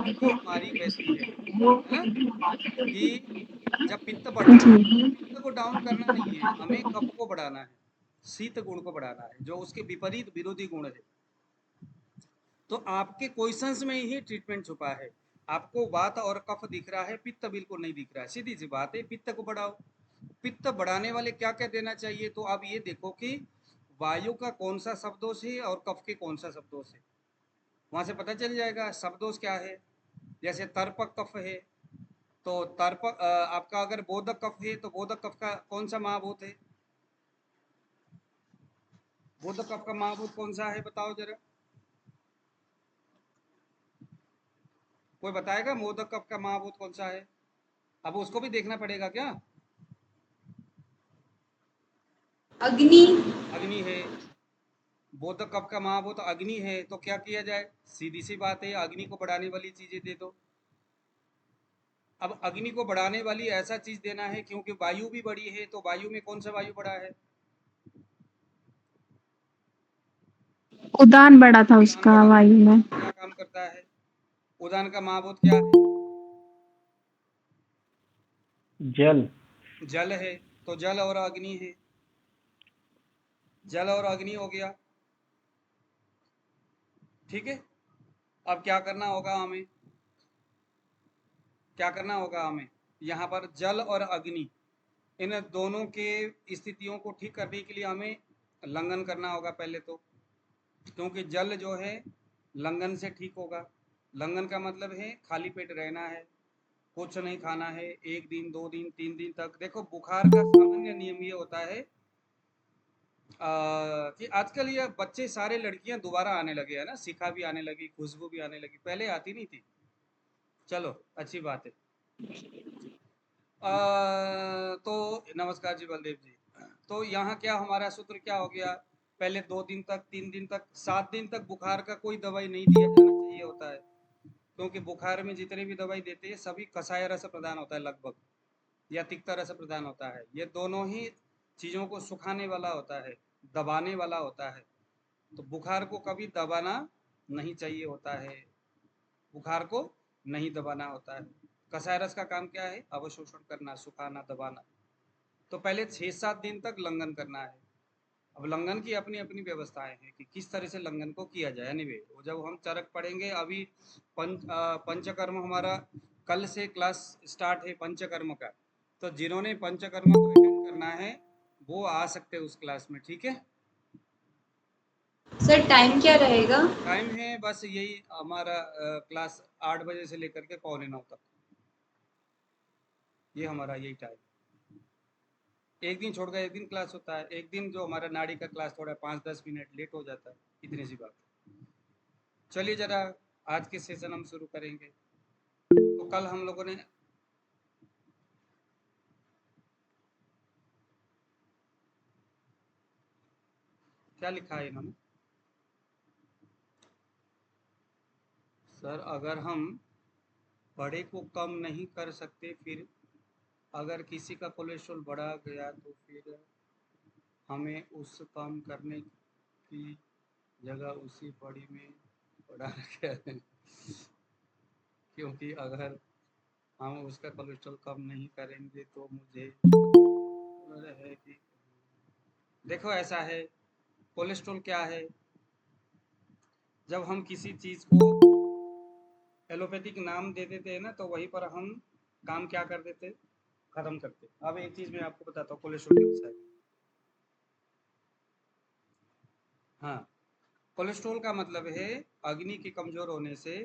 देखो हमारी वैसी है ना, कि जब पित्त बढ़े, पित्त को डाउन करना नहीं है, हमें कफ को बढ़ाना है, शीत गुण को बढ़ाना है, जो उसके विपरीत विरोधी गुण है। तो आपके क्वेश्चंस में ही ट्रीटमेंट छुपा है। आपको वात और कफ दिख रहा है, पित्त बिल्कुल नहीं दिख रहा है। सीधी सी बात है, पित्त को बढ़ाओ। पित्त बढ़ाने वाले क्या क्या देना चाहिए, तो आप ये देखो कि वायु का कौन सा शब्दोष है और कफ के कौन सा शब्दोष है, वहां से पता चल जाएगा शब्दोष क्या है। जैसे तर्पक कफ है, तो तर्पक आपका अगर बोधक कफ है तो बोधक कफ का कौन सा महाभूत है, बोधक कफ का महाभूत कौन सा है बताओ जरा, कोई बताएगा मोदक कफ का महाभूत कौन सा है। अब उसको भी देखना पड़ेगा क्या। अग्नि। अग्नि है, बोधक कफ का महाभूत अग्नि है, तो क्या किया जाए, सीधी सी बात है, अग्नि को बढ़ाने वाली चीजें दे दो। अब अग्नि को बढ़ाने वाली ऐसा चीज देना है, क्योंकि वायु भी बड़ी है, तो वायु में कौन सा वायु बड़ा है, उदान बढ़ा था उदान उसका बड़ा है। वायु में। उदान क्या काम करता है, उदान का महाभूत क्या है, जल। जल है, तो जल और अग्नि है, जल और अग्नि हो गया। ठीक है, अब क्या करना होगा हमें, क्या करना होगा हमें, यहाँ पर जल और अग्नि, इन दोनों के स्थितियों को ठीक करने के लिए हमें लंघन करना होगा पहले तो, क्योंकि जल जो है लंघन से ठीक होगा। लंघन का मतलब है खाली पेट रहना है, कुछ नहीं खाना है, 1 दिन 2 दिन 3 दिन तक। देखो बुखार का सामान्य नियम ये होता है कि आजकल ये बच्चे सारे लड़कियां दोबारा आने लगे हैं ना, शिखा भी आने लगी, खुशबू भी आने लगी, पहले आती नहीं थी। चलो अच्छी बात है। तो नमस्कार जी बलदेव जी। तो यहाँ क्या हमारा सूत्र क्या हो गया, पहले 2 दिन तक 3 दिन तक 7 दिन तक बुखार का कोई दवाई नहीं दिया जाना चाहिए होता है, क्योंकि बुखार में जितने भी दवाई देते हैं सभी कषाय रस प्रदान होता है लगभग, या तिक्ता रस प्रदान होता है। ये दोनों ही चीज़ों को सुखाने वाला होता है, दबाने वाला होता है। तो बुखार को कभी दबाना नहीं चाहिए होता है, बुखार को नहीं दबाना होता है। कषाय रस का काम क्या है, अवशोषण करना, सुखाना, दबाना। तो पहले 6-7 दिन तक लंघन करना है। अब लंघन की अपनी अपनी व्यवस्थाएं हैं कि किस तरह से लंघन को किया जाए। एनीवे वो जब हम चरक पढ़ेंगे, अभी पंचकर्म हमारा कल से क्लास स्टार्ट है पंचकर्म का, तो जिन्होंने पंचकर्म को अटेंड करना है वो आ सकते हैं उस क्लास में। ठीक है, सर टाइम क्या रहेगा? टाइम है बस यही हमारा क्लास 8 बजे से लेकर के 8:45 तक, ये हमारा यही टाइम। एक दिन छोड़कर एक दिन क्लास होता है, एक दिन जो हमारा नाड़ी का क्लास थोड़ा 5-10 मिनट लेट हो जाता है, इतनी सी बात। चलिए जरा आज के सेशन हम शुरू करेंगे। तो कल हम लोगों ने क्या लिखा है इन्होंने, सर अगर हम बड़े को कम नहीं कर सकते, फिर अगर किसी का कोलेस्ट्रॉल बढ़ा गया तो फिर हमें उस कम करने की जगह उसी बड़ी में बढ़ाना क्या है, क्योंकि अगर हम उसका कोलेस्ट्रॉल कम नहीं करेंगे तो मुझे है कि देखो ऐसा है, कोलेस्ट्रॉल क्या है, जब हम किसी चीज़ को एलोपैथिक नाम दे देते हैं ना, तो वहीं पर हम काम क्या कर देते, खत्म करते। अब एक चीज़ मैं आपको बताता हूँ कोलेस्ट्रॉल के विषय में। हाँ, कोलेस्ट्रॉल का मतलब है अग्नि के कमजोर होने से,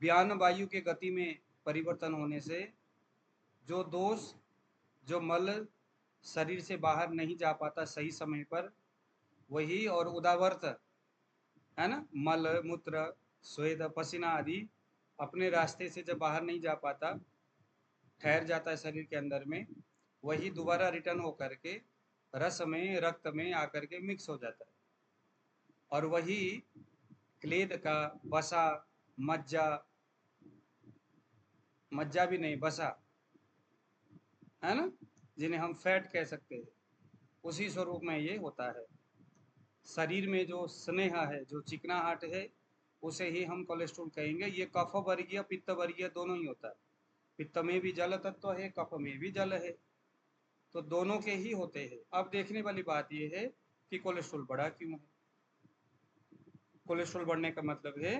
व्यान वायु के गति में परिवर्तन होने से, जो दोष, जो मल शरीर से बाहर नहीं जा पाता सही समय पर, वही, और उदावर्त है ना, मल मूत्र स्वेद पसीना आदि अपने रास्ते से जब बाहर नहीं जा पाता, ठहर जाता है शरीर के अंदर में, वही दोबारा रिटर्न होकर के रस में, रक्त में आकर के मिक्स हो जाता है, और वही क्लेद का वसा, मज्जा, मज्जा भी नहीं बसा, है ना, जिन्हें हम फैट कह सकते हैं, उसी स्वरूप में ये होता है। शरीर में जो स्नेह है, जो चिकनाहट है, उसे ही हम कोलेस्ट्रॉल कहेंगे। ये कफ वर्गीय पित्त वर्गीय दोनों ही होता है। पित्त में भी जल तत्व है, कफ में भी जल है, तो दोनों के ही होते हैं। अब देखने वाली बात यह है कि कोलेस्ट्रॉल बढ़ा क्यों है। कोलेस्ट्रॉल बढ़ने का मतलब है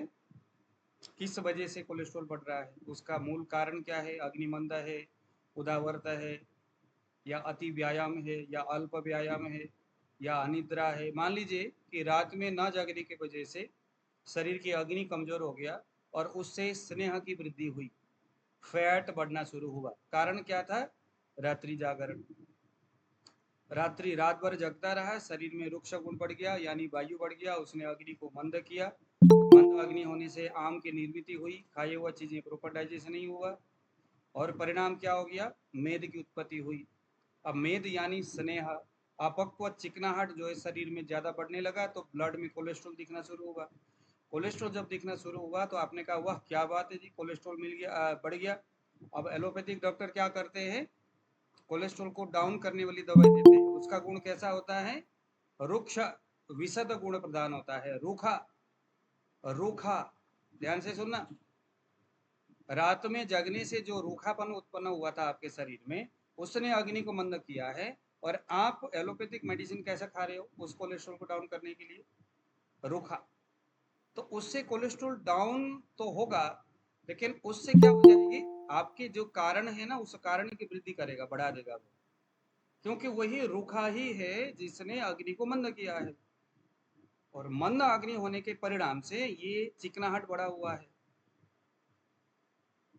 किस वजह से कोलेस्ट्रॉल बढ़ रहा है, उसका मूल कारण क्या है। अग्निमंद है, उदावर्त है, या अति व्यायाम है, या अल्प व्यायाम है, या अनिद्रा है। मान लीजिए कि रात में न जागने की वजह से शरीर की अग्नि कमजोर हो गया और उससे स्नेह की वृद्धि हुई, फैट बढ़ना शुरू हुआ। कारण क्या था? रात्रि जागरण। रात भर जगता रहा, शरीर में रुक्ष गुण बढ़ गया, यानी वायु बढ़ गया, उसने अग्नि को मंद किया। मंद अग्नि होने से आम की निर्मित हुई, खाए हुआ चीजें प्रॉपर डाइजेशन नहीं हुआ, और परिणाम क्या हो गया? मेद की उत्पत्ति हुई। अब मेद यानी स्नेह, अपक्व चिकनाहट जो है शरीर में ज्यादा बढ़ने लगा, तो ब्लड में कोलेस्ट्रॉल दिखना शुरू हुआ। कोलेस्ट्रॉल जब दिखना शुरू हुआ तो आपने कहा वाह क्या बात है जी, कोलेस्ट्रॉल मिल गया, बढ़ गया। अब एलोपैथिक डॉक्टर क्या करते हैं? कोलेस्ट्रॉल को डाउन करने वाली दवाई देते हैं। उसका गुण कैसा होता है? रुक्ष विशद गुण प्रदान होता है, रूखा। रूखा, ध्यान से सुनना। रात में जगने से जो रूखापन उत्पन्न हुआ था आपके शरीर में, उसने अग्नि को मंद किया है। और आप एलोपैथिक मेडिसिन कैसा खा रहे हो उस कोलेस्ट्रॉल को डाउन करने के लिए? रूखा। तो उससे कोलेस्ट्रॉल डाउन तो होगा, लेकिन उससे क्या हो जाएगी? आपके जो कारण है ना, उस कारण की वृद्धि करेगा, बढ़ा देगा वो, क्योंकि वही रूखा ही है जिसने अग्नि को मंद किया है। और मंद अग्नि होने के परिणाम से ये चिकनाहट बढ़ा हुआ है।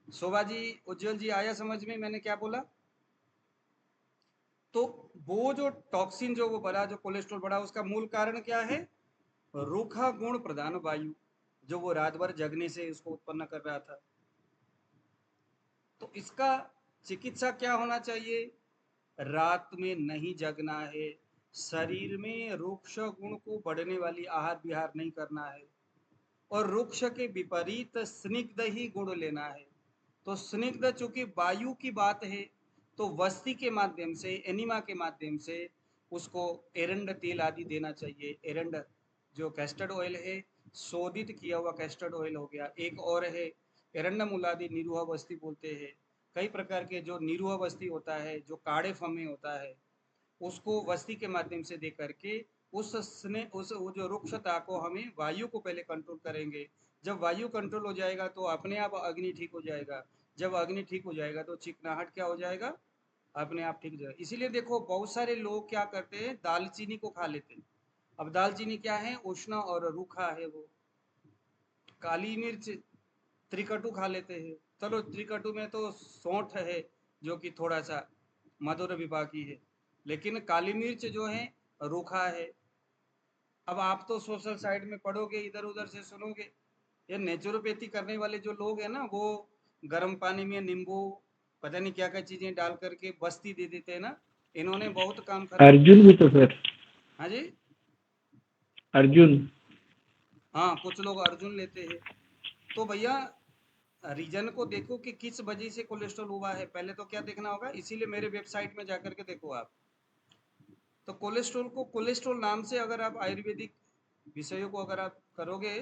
शोभा जी, उज्जवल जी, आया समझ में मैंने क्या बोला? तो वो जो टॉक्सिन जो वो बढ़ा, जो कोलेस्ट्रॉल बढ़ा, उसका मूल कारण क्या है? रूखा गुण प्रधान वायु, जो वो रात भर जगने से उसको उत्पन्न कर रहा था। तो इसका चिकित्सा क्या होना चाहिए? रात में नहीं जगना है, शरीर में रुक्ष गुण को बढ़ने वाली आहार विहार नहीं करना है, और रुक्ष के विपरीत स्निग्ध ही गुण लेना है। तो स्निग्ध चूंकि वायु की बात है, तो वस्ती के माध्यम से, एनिमा के माध्यम से उसको एरंड तेल आदि देना चाहिए। एरंड जो कैस्टर्ड ऑयल है, शोधित किया हुआ कैस्टर्ड ऑयल हो गया। एक और है एरंड मूलादि निरूह वस्ती बोलते हैं। कई प्रकार के जो निरूह वस्ती होता है, जो काढ़े फमे होता है, उसको वस्ती के माध्यम से दे करके उस वो जो रुक्षता को, हमें वायु को पहले कंट्रोल करेंगे। जब वायु कंट्रोल हो जाएगा तो अपने आप अग्नि ठीक हो जाएगा। जब अग्नि ठीक हो जाएगा तो चिकनाहट क्या हो जाएगा? अपने आप ठीक हो जाएगा। इसीलिए देखो बहुत सारे लोग क्या करते हैं, दालचीनी को खा लेते हैं। अब दालचीनी क्या है? उष्ण और रूखा है वो। काली मिर्च, त्रिकटु खा लेते हैं। चलो त्रिकटु में तो सौंठ है जो कि थोड़ा सा मधुर विभागी है, लेकिन काली मिर्च जो है रूखा है। अब आप तो सोशल साइड में पढ़ोगे, इधर उधर से सुनोगे, ये नेचुरोपैथी करने वाले जो लोग हैं ना, वो गर्म पानी में नींबू पता नहीं क्या क्या चीजें डाल करके बस्ती दे देते हैं ना। इन्होंने बहुत काम खराब। अर्जुन भी तो सर, हाँ जी, अर्जुन। हाँ कुछ लोग अर्जुन लेते हैं। तो भैया रीजन को देखो कि किस वजह से कोलेस्ट्रॉल हुआ है, पहले तो क्या देखना होगा। इसीलिए मेरे वेबसाइट में जाकर के देखो आप। तो कोलेस्ट्रॉल को कोलेस्ट्रॉल नाम से अगर आप आयुर्वेदिक विषयों को अगर आप करोगे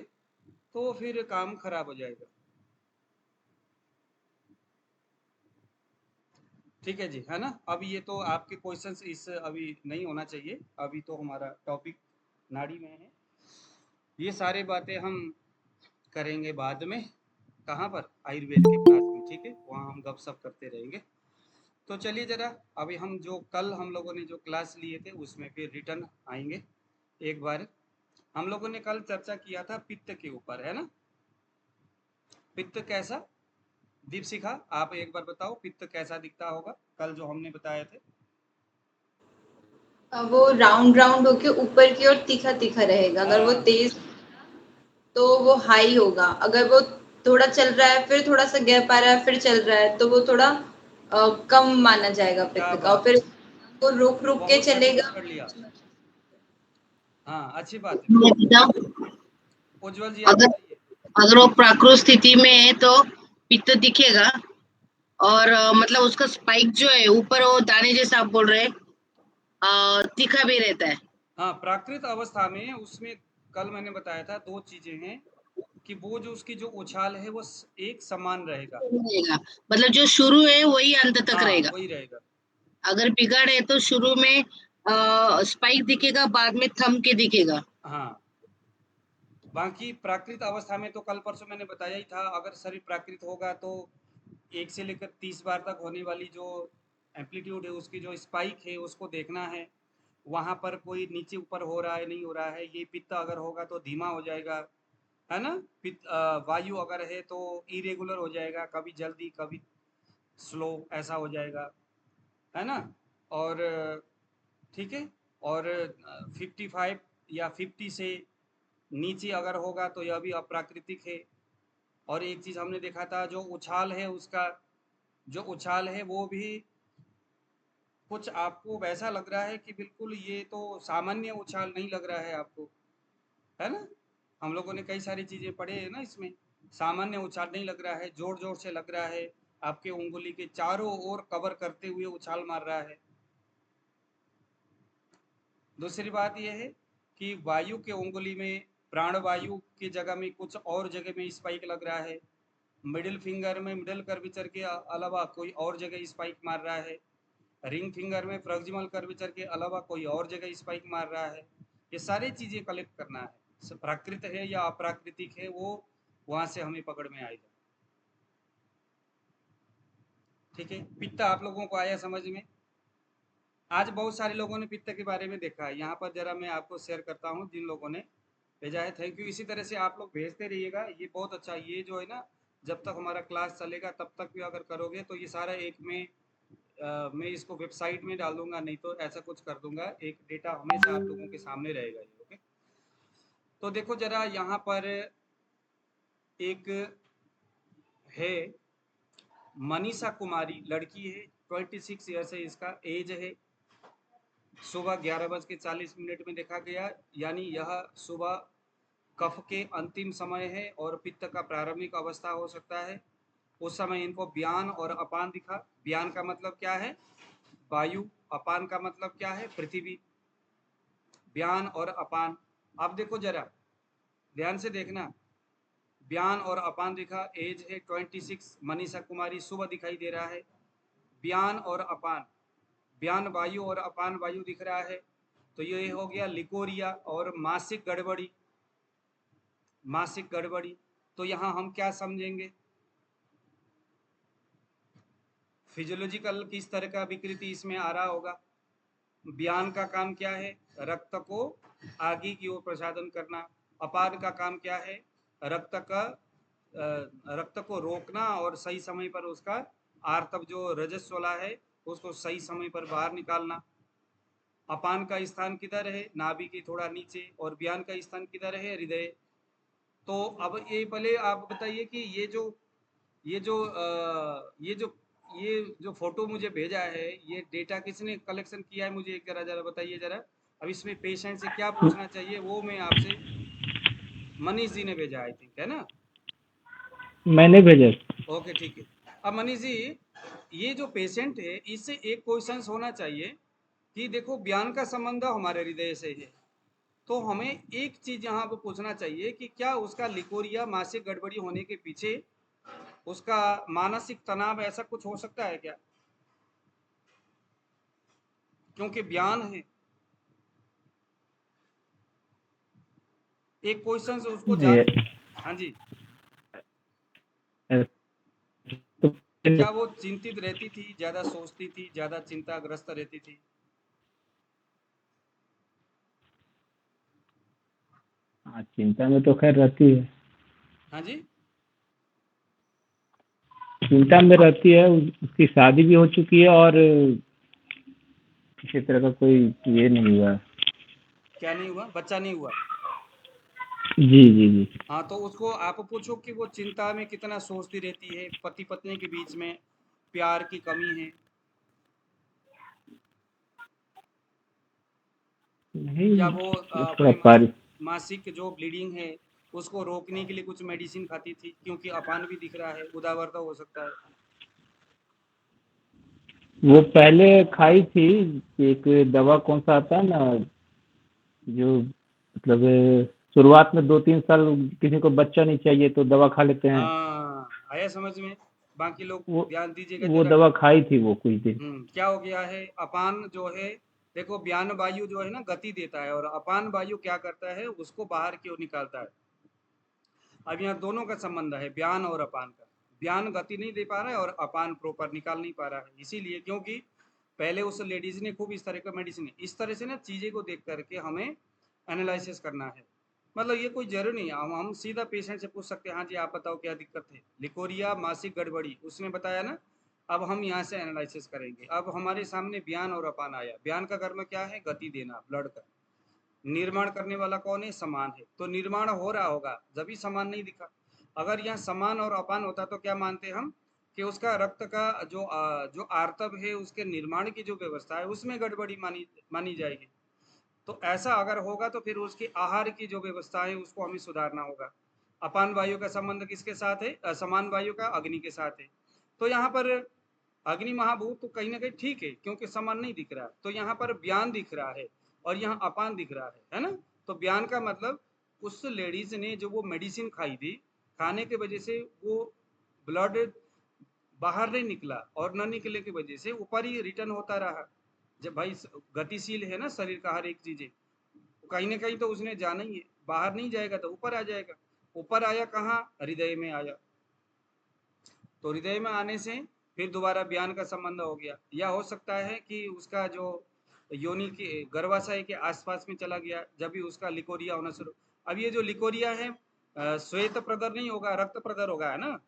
तो फिर काम खराब हो जाएगा। ठीक है जी, है ना। अब ये तो आपके क्वेश्चंस इस अभी नहीं होना चाहिए, अभी तो हमारा टॉपिक नाड़ी में है। ये सारे बातें हम करेंगे बाद में, कहाँ पर? आयुर्वेद के क्लास में, ठीक है, वहाँ हम गपशप करते रहेंगे। तो चलिए जरा, अभी हम जो कल हम लोगों ने जो क्लास लिए थे उसमें फिर रिटर्न आएंगे एक बार। हम लोगों ने कल चर्चा किया था पित्त के ऊपर, है ना। पित्त कैसा? दीपशिखा, आप एक बार बताओ पित्त कैसा दिखता होगा, कल जो हमने बताए थे। वो राउंड राउंड होके ऊपर की ओर तीखा तीखा रहेगा। अगर वो हाँ तेज तो वो हाई होगा, अगर वो थोड़ा चल रहा है फिर थोड़ा सा गैप आ रहा है फिर चल रहा है तो वो थोड़ा कम माना जाएगा क्या पित्त का। और बात फिर है, वो रुक रुक के बहुत सटीक चलेगा। पकड़ लिया। हाँ अच्छी बात है। बेटा, उज्जवल जी आप अगर बताइए। अगर वो प्राकृत स्थिति में है तो पित्त दिखेगा। और मतलब उसका स्पाइक जो है ऊपर, वो दाने जैसा आप बोल रहे हैं, तीखा भी रहता है। हाँ प्राकृत अवस्था में उसमें कल मैंने बताया था दो चीजें हैं, कि वो जो उसकी जो उछाल है वो एक समान रहेगा। रहेगा, मतलब जो शुरू है वही अंत तक हाँ, रहेगा। वही रहेगा। अगर बिगाड़ है तो शुरू में स्पाइक दिखेगा, बाद में थम के दिखेगा। हाँ, बाकी प्राकृत अवस्था में तो कल परसों मैंने बताया ही था, अगर शरीर प्राकृत होगा तो 1 से लेकर 30 बार तक होने वाली जो एम्पलीट्यूड है उसकी जो स्पाइक है उसको देखना है। वहाँ पर कोई नीचे ऊपर हो रहा है नहीं हो रहा है। ये पित्त अगर होगा तो धीमा हो जाएगा, है ना? पित्त वायु अगर है तो इरेगुलर हो जाएगा, कभी जल्दी कभी स्लो ऐसा हो जाएगा, है ना? और ठीक है। और 55 या 50 से नीचे अगर होगा तो यह भी अप्राकृतिक है। और एक चीज़ हमने देखा था, जो उछाल है उसका, जो उछाल है वो भी कुछ आपको वैसा लग रहा है कि बिल्कुल ये तो सामान्य उछाल नहीं लग रहा है आपको, है ना? हम लोगों ने कई सारी चीज़ें पढ़े हैं ना इसमें। सामान्य उछाल नहीं लग रहा है, जोर जोर से लग रहा है, आपके उंगली के चारों ओर कवर करते हुए उछाल मार रहा है। दूसरी बात यह है कि वायु के उंगली में प्राण वायु की जगह में कुछ और जगह में स्पाइक लग रहा है। मिडिल फिंगर में मिडल कर्वेचर के अलावा कोई और जगह स्पाइक मार रहा है। रिंग फिंगर में प्रॉक्सिमल कर्वेचर के अलावा कोई और जगह स्पाइक मार रहा है। ये सारी चीज़ें कलेक्ट करना है, प्राकृत है या अप्राकृतिक है वो वहाँ से हमें पकड़ में आएगा। ठीक है, पित्त आप लोगों को आया समझ में? आज बहुत सारे लोगों ने पित्त के बारे में देखा है। यहाँ पर जरा मैं आपको शेयर करता हूँ जिन लोगों ने भेजा है, थैंक यू। इसी तरह से आप लोग भेजते रहिएगा, ये बहुत अच्छा। ये जो है ना, जब तक हमारा क्लास चलेगा तब तक भी अगर करोगे तो ये सारा एक में मैं इसको वेबसाइट में डाल दूंगा, नहीं तो ऐसा कुछ कर दूंगा, एक डेटा हमेशा आप लोगों के सामने रहेगा ये। ओके, तो देखो जरा यहाँ पर एक है मनीषा कुमारी, लड़की है, 26 ईयर्स है इसका एज है। सुबह 11:40 में देखा गया, यानी यह सुबह कफ के अंतिम समय है और पित्त का प्रारंभिक अवस्था हो सकता है। उस समय इनको व्यान और अपान दिखा। व्यान का मतलब क्या है? वायु। अपान का मतलब क्या है? पृथ्वी। व्यान और अपान, अब देखो जरा ध्यान से देखना। व्यान और अपान दिखा, एज है 26, मनीषा कुमारी, सुबह दिखाई दे रहा है। व्यान और अपान, व्यान वायु और अपान वायु दिख रहा है, तो ये हो गया लिकोरिया और मासिक गड़बड़ी। मासिक गड़बड़ी, तो यहाँ हम क्या समझेंगे? फिजियोलॉजिकल किस तरह का विकृति इसमें आ रहा होगा? व्यान का काम क्या है? रक्त को आगे की ओर प्रसादन करना। अपान का काम क्या है? रक्त को रोकना और सही समय पर उसका आर्तव जो रजस्वला है उसको सही समय पर बाहर निकालना। अपान का स्थान किधर है? नाभि के थोड़ा नीचे। और व्यान का स्थान किधर है? हृदय। तो अब ये पहले आप बताइए कि ये जो ये जो फोटो मुझे भेजा है, ये डेटा किसने कलेक्शन किया है? मुझे एक जरा बताइए जरा। अब इसमें पेशेंट से क्या पूछना चाहिए वो मैं आपसे, मनीष जी ने भेजा आई थिंक, है ना? मैंने भेजा। ओके ठीक है। अब मनीष जी, ये जो पेशेंट है इससे एक क्वेश्चन होना चाहिए कि देखो व्यान का संबंध हमारे हृदय से है, तो हमें एक चीज यहाँ पर पूछना चाहिए कि क्या उसका लिकोरिया मासिक गड़बड़ी होने के पीछे उसका मानसिक तनाव ऐसा कुछ हो सकता है क्या? क्योंकि बयान है, एक क्वेश्चन से उसको जा। ये हाँ जी, तो क्या वो चिंतित रहती थी, ज्यादा सोचती थी, ज्यादा चिंताग्रस्त रहती थी? हाँ, चिंता में तो खैर रहती है। हाँ जी, चिंता में रहती है। उसकी शादी भी हो चुकी है और किसी तरह का कोई ये नहीं हुआ। क्या नहीं हुआ? बच्चा नहीं हुआ? जी जी जी। हाँ, तो उसको आप पूछो कि वो चिंता में कितना सोचती रहती है, पति पत्नी के बीच में प्यार की कमी है, या नहीं, वो थोड़ा अपने पारी। मासिक जो ब्लीडिंग है उसको रोकने के लिए कुछ मेडिसिन खाती थी? क्योंकि अपान भी दिख रहा है, उदावरता हो सकता है। वो पहले खाई थी। एक दवा कौन सा आता है ना, जो मतलब शुरुआत में 2-3 साल किसी को बच्चा नहीं चाहिए तो दवा खा लेते हैं। हाँ, आया समझ में। बाकी लोग वो ध्यान दीजिएगा वो जरा। दवा खाई थी वो कुछ दिन। क्या हो गया है, अपान जो है, देखो व्यान वायु जो है ना गति देता है, और अपान वायु क्या करता है, उसको बाहर की ओर निकालता है। अब यहाँ दोनों का संबंध है, व्यान और अपान का। व्यान गति नहीं दे पा रहा है और अपान प्रॉपर निकाल नहीं पा रहा है, इसीलिए, क्योंकि पहले उस लेडीज ने खूब इस तरह का मेडिसिन, इस तरह से ना चीजें को देख करके हमें एनालिसिस करना है। मतलब ये कोई जरूरी नहीं है, हम सीधा पेशेंट से पूछ सकते हैं, हाँ जी आप बताओ क्या दिक्कत है, लिकोरिया मासिक गड़बड़ी उसने बताया ना। अब हम यहाँ से एनालिसिस करेंगे। अब हमारे सामने व्यान और अपान आया। व्यान का कर्म क्या है, गति देना ब्लड का। निर्माण करने वाला कौन है, समान है, तो निर्माण हो रहा होगा, जब भी समान नहीं दिखा। अगर यहाँ समान और अपान होता तो क्या मानते हम, कि उसका रक्त का जो आर्तव है, उसके निर्माण की जो व्यवस्था है उसमें गड़बड़ी मानी मानी जाएगी। तो ऐसा अगर होगा तो फिर उसकी आहार की जो व्यवस्था है उसको हमें सुधारना होगा। अपान वायु का संबंध किसके साथ है, समान वायु का अग्नि के साथ है। तो यहाँ पर अग्नि महाभूत तो कहीं ना कहीं ठीक है, क्योंकि समान नहीं दिख रहा, तो यहाँ पर व्यान दिख रहा है और यहाँ अपान दिख रहा है ना। तो व्यान का मतलब उस लेडीज ने जो वो मेडिसिन खाई थी, खाने की वजह से वो ब्लड बाहर नहीं निकला, और न निकले की वजह से ऊपर ही रिटर्न होता रहा। जब भाई गतिशील है ना शरीर का हर एक चीजें, कहीं ना कहीं तो उसने जाना ही है, बाहर नहीं जाएगा तो ऊपर आ जाएगा। ऊपर आया कहाँ, हृदय में आया, तो हृदय में आने से फिर दोबारा बयान का संबंध हो गया। या हो सकता है कि उसका जो योनि के गर्भाशय के आसपास में चला गया, जब भी उसका लिकोरिया होना शुरू। अब ये जो लिकोरिया है श्वेत प्रदर नहीं होगा, रक्त प्रदर होगा, है ना।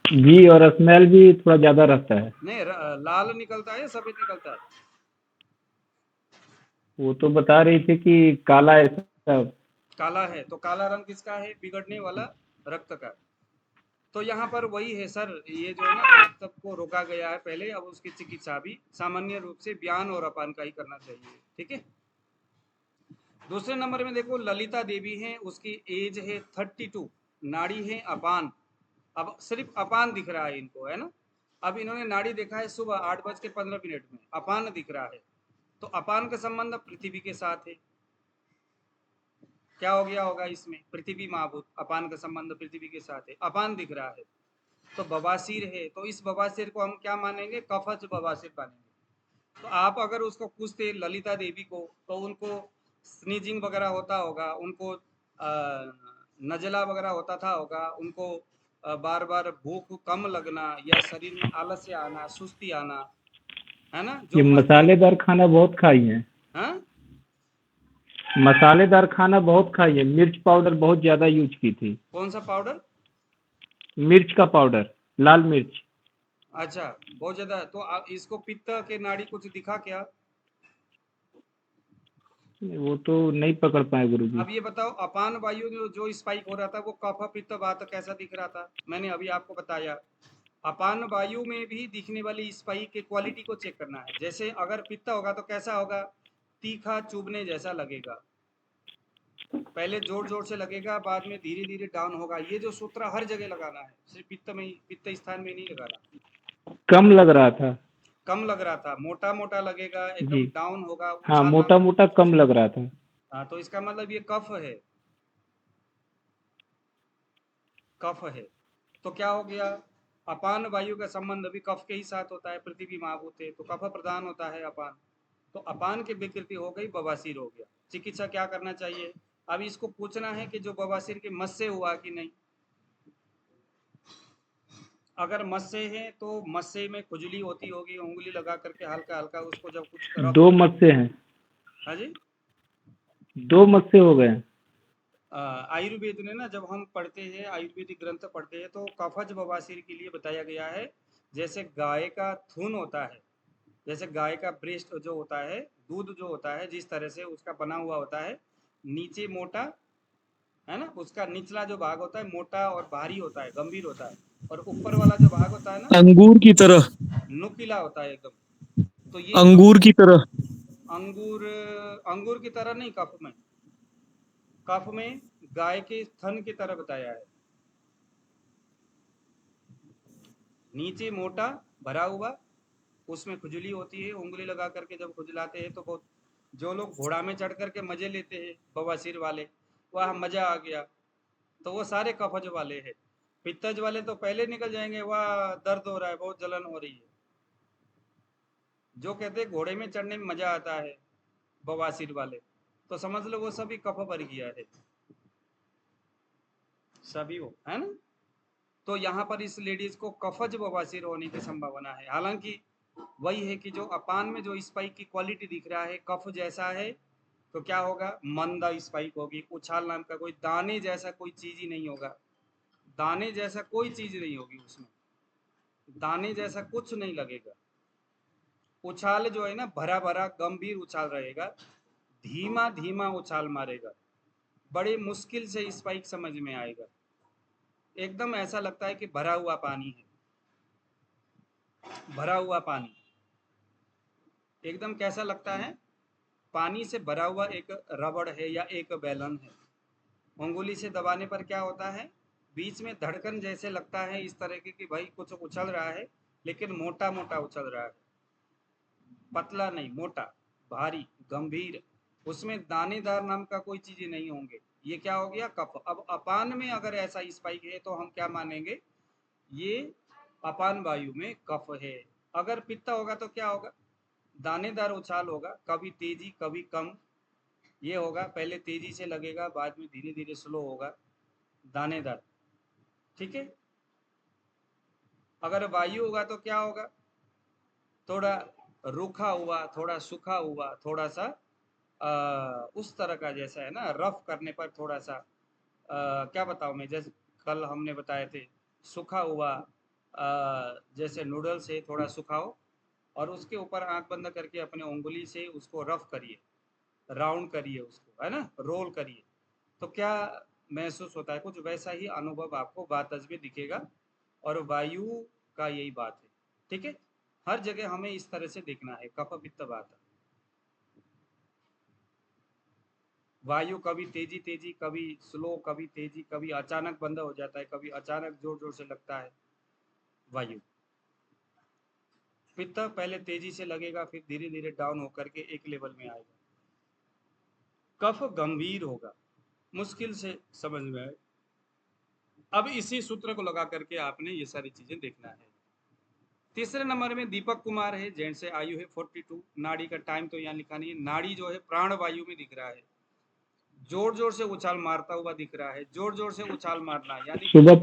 जी, और स्मेल भी थोड़ा ज्यादा रहता है। नहीं, लाल निकलता है, सफेद निकलता है। वो तो बता रही थी कि काला ऐसा। काला है, तो काला रंग किसका है, बिगड़ने वाला रक्त का। तो यहाँ पर वही है सर, ये जो है ना आर्तव को रोका गया है पहले, अब उसकी चिकित्सा भी सामान्य रूप से व्यान और अपान का ही करना चाहिए, ठीक है। दूसरे नंबर में देखो ललिता देवी हैं, उसकी एज है 32, नाड़ी है अपान। अब सिर्फ अपान दिख रहा है इनको, है ना। अब इन्होंने नाड़ी देखा है सुबह 8:15 में, अपान दिख रहा है। तो अपान का संबंध पृथ्वी के साथ है। क्या हो गया होगा इसमें, पृथ्वी महाभूत, अपान का संबंध पृथ्वी के साथ है, अपान दिख रहा है। तो बवासीर है, तो इस बवासीर को हम क्या मानेंगे, कफज बवासीर मानेंगे। तो आप अगर उसको पूछते ललिता देवी को, तो उनको स्नीजिंग वगैरह होता होगा, उनको नजला वगैरह होता था होगा, उनको बार बार भूख कम लगना, या शरीर में आलस्य आना, सुस्ती आना, है ना, ये जो मजबूत। मसालेदार खाना बहुत खाई है। हाँ, मसालेदार खाना बहुत खाई है, मिर्च पाउडर बहुत ज्यादा यूज की थी। कौन सा पाउडर। मिर्च का पाउडर, लाल मिर्च। अच्छा, बहुत ज्यादा, तो इसको पित्त के नाड़ी कुछ दिखा क्या। वो तो नहीं पकड़ पाए गुरुजी। अब ये बताओ, अपान वायु जो स्पाइक हो रहा था वो कफ पित्त वात कैसा दिख रहा था, मैंने अभी आपको बताया। अपान वायु में भी दिखने वाली स्पाइक की क्वालिटी को चेक करना है। जैसे अगर पित्त होगा तो कैसा होगा, तीखा चुभने जैसा लगेगा, पहले जोर जोर से लगेगा, बाद में धीरे धीरे डाउन होगा। ये जो सूत्र हर जगह लगाना है, सिर्फ पित्त में ही, पित्त स्थान में नहीं लगाना। कम लग रहा था। कम लग रहा था, मोटा मोटा लगेगा, एकदम जी। डाउन होगा, हाँ, उछालना। मोटा मोटा कम लग रहा था। हाँ, तो इसका मतलब ये कफ है, कफ है। तो क्या हो गया, अपान वायु का संबंध भी कफ के ही साथ होता है, पृथ्वी महाभूत है तो कफ प्रधान होता है अपान। तो अपान की विकृति हो गई, बवासीर हो गया। चिकित्सा क्या करना चाहिए, अब इसको पूछना है कि जो बवासीर के मस से हुआ कि नहीं। अगर मस से है तो मस्से में खुजली होती होगी, उंगली लगा करके हल्का हल्का उसको जब कुछ रब 2 करते। मस्से हैं। हाँ जी। 2 मस्से हो गए। आयुर्वेद में ना जब हम पढ़ते हैं, आयुर्वेदिक ग्रंथ पढ़ते हैं, तो कफज बवासीर के लिए बताया गया है। जैसे गाय का थून होता है, जैसे गाय का ब्रेस्ट जो होता है, दूध जो होता है, जिस तरह से उसका बना हुआ होता है, नीचे मोटा, है ना, उसका निचला जो भाग होता है मोटा और भारी होता है, गंभीर होता है, और ऊपर वाला जो भाग होता है ना, अंगूर की तरह। नुकीला होता है एकदम। तो ये अंगूर की तरह। अंगूर, अंगूर की तरह नहीं, कफ में, कफ में गाय के थन की तरह बताया है, नीचे मोटा भरा हुआ, उसमें खुजली होती है, उंगली लगा करके जब खुजलाते हैं तो बहुत जो लोग घोड़ा में चढ़ करके मजे लेते हैं बवासीर वाले, वह मजा आ गया, तो वो सारे कफज वाले हैं। पित्तज वाले तो पहले निकल जाएंगे, वह दर्द हो रहा है, बहुत जलन हो रही है। जो कहते हैं घोड़े में चढ़ने में मजा आता है बवासीर वाले, तो समझ लो वो सभी कफ भर गया है, सभी वो है ना। तो यहाँ पर इस लेडीज को कफज बवासीर होने की संभावना है। हालांकि वही है कि जो अपान में जो स्पाइक की क्वालिटी दिख रहा है कफ जैसा है, तो क्या होगा, मंदा स्पाइक होगी। उछाल नाम का कोई दाने जैसा कोई चीज ही नहीं होगा, दाने जैसा कोई चीज नहीं होगी उसमें, दाने जैसा कुछ नहीं लगेगा। उछाल जो है ना, भरा भरा गंभीर उछाल रहेगा, धीमा धीमा उछाल मारेगा, बड़े मुश्किल से स्पाइक समझ में आएगा। एकदम ऐसा लगता है कि भरा हुआ पानी है, भरा हुआ पानी, एकदम कैसा लगता है, पानी से भरा हुआ एक रबड़ है या एक बैलन है। उंगली से दबाने पर क्या होता है, बीच में धड़कन जैसे लगता है, इस तरह के कि भाई कुछ उछल रहा है, लेकिन मोटा मोटा उछल रहा है, पतला नहीं, मोटा, भारी, गंभीर, उसमें दानेदार नाम का कोई चीज नहीं होंगे। ये क्या हो गया, कफ। अब अपान में अगर ऐसा स्पाइक है तो हम क्या मानेंगे, ये अपान वायु में कफ है। अगर पित्त होगा तो क्या होगा, दानेदार उछाल होगा, कभी तेजी कभी कम, ये होगा, पहले तेजी से लगेगा, बाद में धीरे धीरे स्लो होगा, दानेदार, ठीक है। अगर वायु होगा तो क्या होगा, थोड़ा रूखा हुआ, थोड़ा सूखा हुआ, थोड़ा सा उस तरह का, जैसा है ना, रफ करने पर थोड़ा सा क्या बताऊँ मैं, जैसे कल हमने बताए थे, सूखा हुआ, जैसे नूडल्स है, थोड़ा सूखा हो, और उसके ऊपर आंख बंद करके अपने उंगली से उसको रफ करिए, राउंड करिए उसको, है ना, रोल करिए, तो क्या महसूस होता है, कुछ वैसा ही अनुभव आपको बातज में दिखेगा। और वायु का यही बात है, ठीक है। हर जगह हमें इस तरह से देखना है, कफ पित्त वात। वायु कभी तेजी तेजी, कभी स्लो, कभी तेजी, कभी अचानक बंद हो जाता है, कभी अचानक जोर जोर से लगता है वायु। पित्त पहले तेजी से लगेगा, फिर धीरे धीरे डाउन होकर के एक लेवल में आएगा। कफ गंभीर होगा, मुश्किल से समझ में आए। अब इसी सूत्र को लगा करके आपने ये सारी चीजें देखना है। तीसरे नंबर में दीपक कुमार है, जेंट्स से, आयु है 42, नाड़ी का टाइम तो यहाँ लिखा नहीं है, नाड़ी जो है प्राण वायु में दिख रहा है, जोर जोर से उछाल मारता हुआ दिख रहा है, जोर जोर से उछाल मारना, यानी सुबह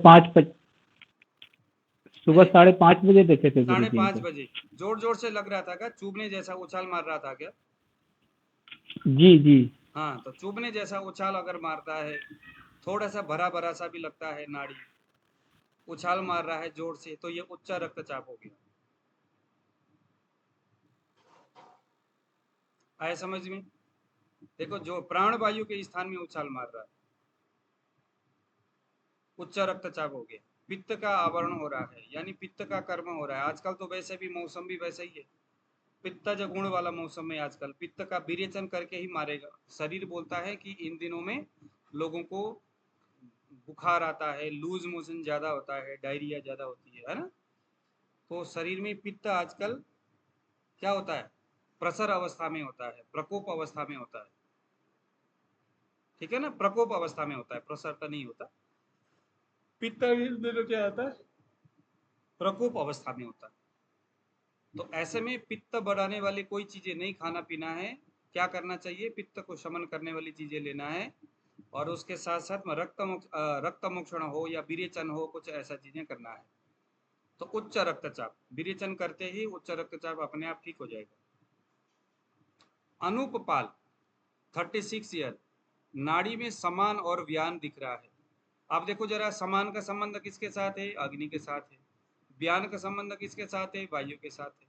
5:30 बजे देखे थे गुरु जी 5:30 को। बजे जोर जोर से लग रहा था क्या, चुभने जैसा उछाल मार रहा था क्या? जी जी। हाँ, तो चुभने जैसा उछाल अगर मारता है, थोड़ा सा भरा भरा सा भी लगता है, नाड़ी उछाल मार रहा है जोर से, तो ये उच्च रक्तचाप हो गया। आए समझ में? देखो, जो प्राण वायु के स्थान में उछाल मार रहा है, उच्च रक्तचाप हो गया, पित्त का आवरण हो रहा है, यानी पित्त का कर्म हो रहा है। आजकल तो वैसे भी मौसम भी वैसा ही है, पित्तज गुण वाला मौसम में आजकल पित्त का विरेचन करके ही मारेगा। शरीर बोलता है कि इन दिनों में लोगों को बुखार आता है, लूज मोशन ज्यादा होता है, डायरिया ज्यादा होती है ना। तो शरीर में पित्त आजकल क्या होता है, प्रसर अवस्था में होता है, प्रकोप अवस्था में होता है, ठीक है ना, प्रकोप अवस्था में होता है, प्रसर तो नहीं होता। पित्त इस दिनों क्या होता है, प्रकोप अवस्था में होता है। तो ऐसे में पित्त बढ़ाने वाली कोई चीजें नहीं खाना पीना है। क्या करना चाहिए, पित्त को शमन करने वाली चीजें लेना है, और उसके साथ साथ में रक्त मोक्षण हो या विरेचन हो, कुछ ऐसा चीजें करना है। तो उच्च रक्तचाप, विरेचन करते ही उच्च रक्तचाप अपने आप ठीक हो जाएगा। अनूप पाल 36 ईयर, नाड़ी में समान और व्यान दिख रहा है। आप देखो जरा, समान का संबंध किसके साथ है, अग्नि के साथ है। व्यान का संबंध किसके साथ है, वायु के साथ है।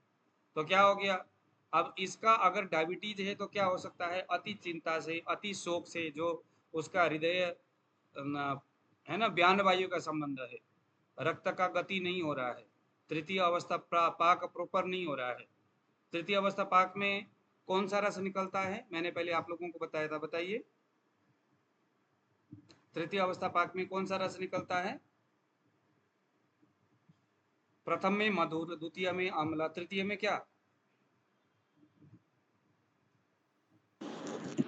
तो क्या हो गया, अब इसका अगर डायबिटीज है तो क्या हो सकता है, अति चिंता से, अति शोक से, जो उसका हृदय है ना, व्यान वायु का संबंध है, रक्त का गति नहीं हो रहा है, तृतीय अवस्था पाक प्रॉपर नहीं हो रहा है। तृतीय अवस्था पाक में कौन सा रस निकलता है, मैंने पहले आप लोगों को बताया था, बताइए। तृतीय अवस्था पाक में कौन सा रस निकलता है? प्रथम में मधुर, द्वितीय में अम्ल, तृतीय में क्या?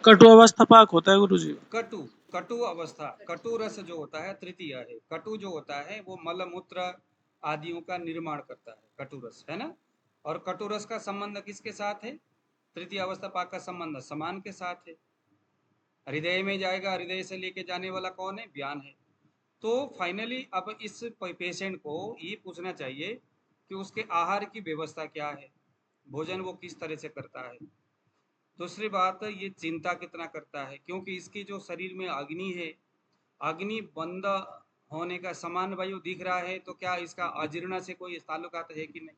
कटु अवस्था पाक होता है गुरुजी। कटु कटु अवस्था, कटु रस जो होता है तृतीय है। कटु जो होता है वो मलमूत्र आदियों का निर्माण करता है, कटु रस, है ना। और कटु रस का संबंध किसके साथ है? तृतीय अवस्था पाक का संबंध समान के साथ है। हृदय में जाएगा, हृदय से लेके जाने वाला कौन है? ब्यान है। तो फाइनली अब इस पेशेंट को ये पूछना चाहिए कि उसके आहार की व्यवस्था क्या है, भोजन वो किस तरह से करता है। दूसरी बात, ये चिंता कितना करता है, क्योंकि इसकी जो शरीर में अग्नि है, अग्नि बंद होने का समान वायु दिख रहा है, तो क्या इसका अजीर्ण से कोई ताल्लुकात है कि नहीं?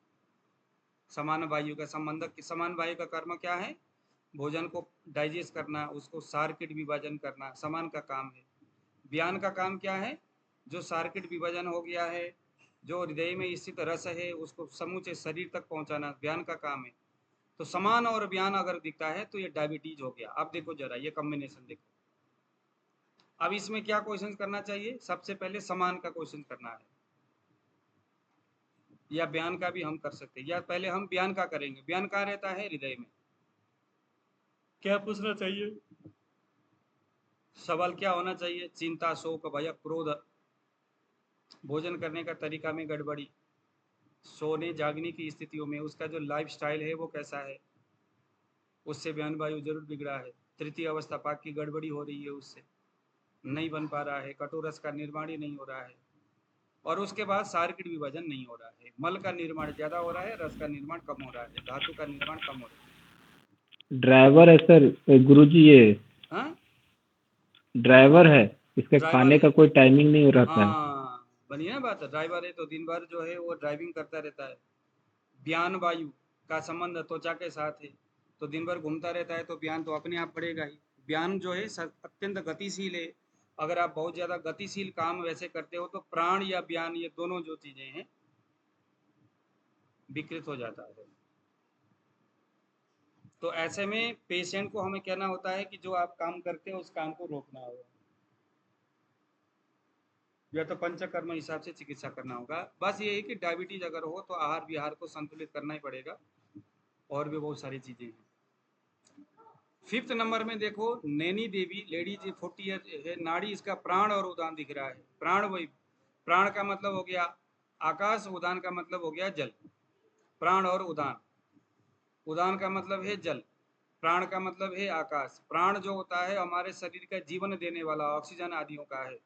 समान वायु का संबंध, समान वायु का कर्म क्या है? भोजन को डाइजेस्ट करना, उसको सार्किट विभाजन करना, समान का काम है। ब्यान का काम क्या है? जो सार्किट विभाजन हो गया है, जो हृदय में स्थित रस है, उसको समूचे शरीर तक पहुंचाना ब्यान का काम है। तो समान और ब्यान अगर दिखता है तो ये डायबिटीज हो गया। अब देखो जरा ये कॉम्बिनेशन देखो। अब इसमें क्या क्वेश्चन करना चाहिए? सबसे पहले समान का क्वेश्चन करना है, या ब्यान का भी हम कर सकते हैं, या पहले हम ब्यान का करेंगे। ब्यान कहाँ रहता है? हृदय में। क्या पूछना चाहिए? सवाल क्या होना चाहिए? चिंता, शोक, भय, क्रोध, भोजन करने का तरीका में गड़बड़ी, सोने जागने की स्थितियों में उसका जो लाइफ स्टाइल है वो कैसा है, उससे ब्यान वायु जरूर बिगड़ा है। तृतीय अवस्था पाक की गड़बड़ी हो रही है, उससे नहीं बन पा रहा है, कटोरस का निर्माण ही नहीं हो रहा है। और उसके बाद सार्किट विभाजन नहीं हो रहा है, मल का निर्माण ज्यादा हो रहा है, रस का निर्माण कम हो रहा है, धातु का निर्माण कम हो रहा है। ड्राइवर है सर गुरुजी, ये हाँ, ड्राइवर है, इसके ड्राइवर खाने है। का कोई टाइमिंग नहीं हो रहता है। हाँ, बनी ना बात। ड्राइवर है तो दिन भर जो है वो ड्राइविंग करता रहता है। ब्यान वायु का संबंध त्वचा के साथ है, तो दिन भर घूमता रहता है, तो ब्यान तो अपने आप बढ़ेगा ही। ब्यान जो है अत्यंत गतिशील है। अगर आप बहुत ज्यादा गतिशील काम वैसे करते हो तो प्राण या ब्यान, ये दोनों जो चीजें हैं, विकृत हो जाता है। तो ऐसे में पेशेंट को हमें कहना होता है कि जो आप काम करते हो उस काम को रोकना होगा, या तो पंचकर्म हिसाब से चिकित्सा करना होगा। बस ये है कि डायबिटीज अगर हो तो आहार विहार को संतुलित करना ही पड़ेगा, और भी बहुत सारी चीजें हैं। 5th नंबर में देखो, नैनी देवी, लेडीज 40 ईयर है, नाड़ी इसका प्राण और उदान दिख रहा है। प्राण वही, प्राण का मतलब हो गया आकाश, उदान का मतलब हो गया जल। प्राण और उदान, उदान का मतलब है जल, प्राण का मतलब है आकाश। प्राण जो होता है हमारे शरीर का जीवन देने वाला, ऑक्सीजन आदियों का है।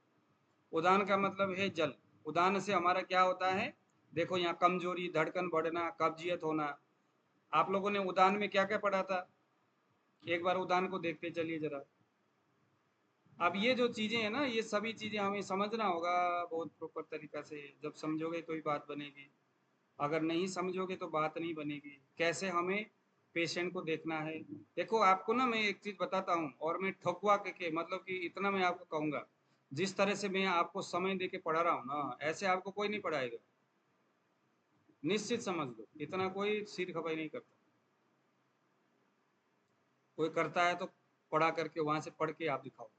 उदान का मतलब है जल। उदान से हमारा क्या होता है? देखो यहाँ कमजोरी, धड़कन बढ़ना, कब्जियत होना। आप लोगों ने उदान में क्या क्या पढ़ा था? एक बार उदान को देखते चलिए जरा। अब ये जो चीजें हैं ना, ये सभी चीजें हमें समझना होगा बहुत प्रॉपर तरीका से। जब समझोगे तो ही बात बनेगी, अगर नहीं समझोगे तो बात नहीं बनेगी। कैसे हमें पेशेंट को देखना है। देखो आपको ना मैं एक चीज बताता हूँ, और मैं ठगवा के मतलब कि इतना मैं आपको कहूंगा, जिस तरह से मैं आपको समय दे के पढ़ा रहा हूँ ना, ऐसे आपको कोई नहीं पढ़ाएगा। निश्चित समझ लो, इतना कोई सिर खपाई नहीं करता। कोई करता है तो पढ़ा करके वहां से पढ़ के आप दिखाओ।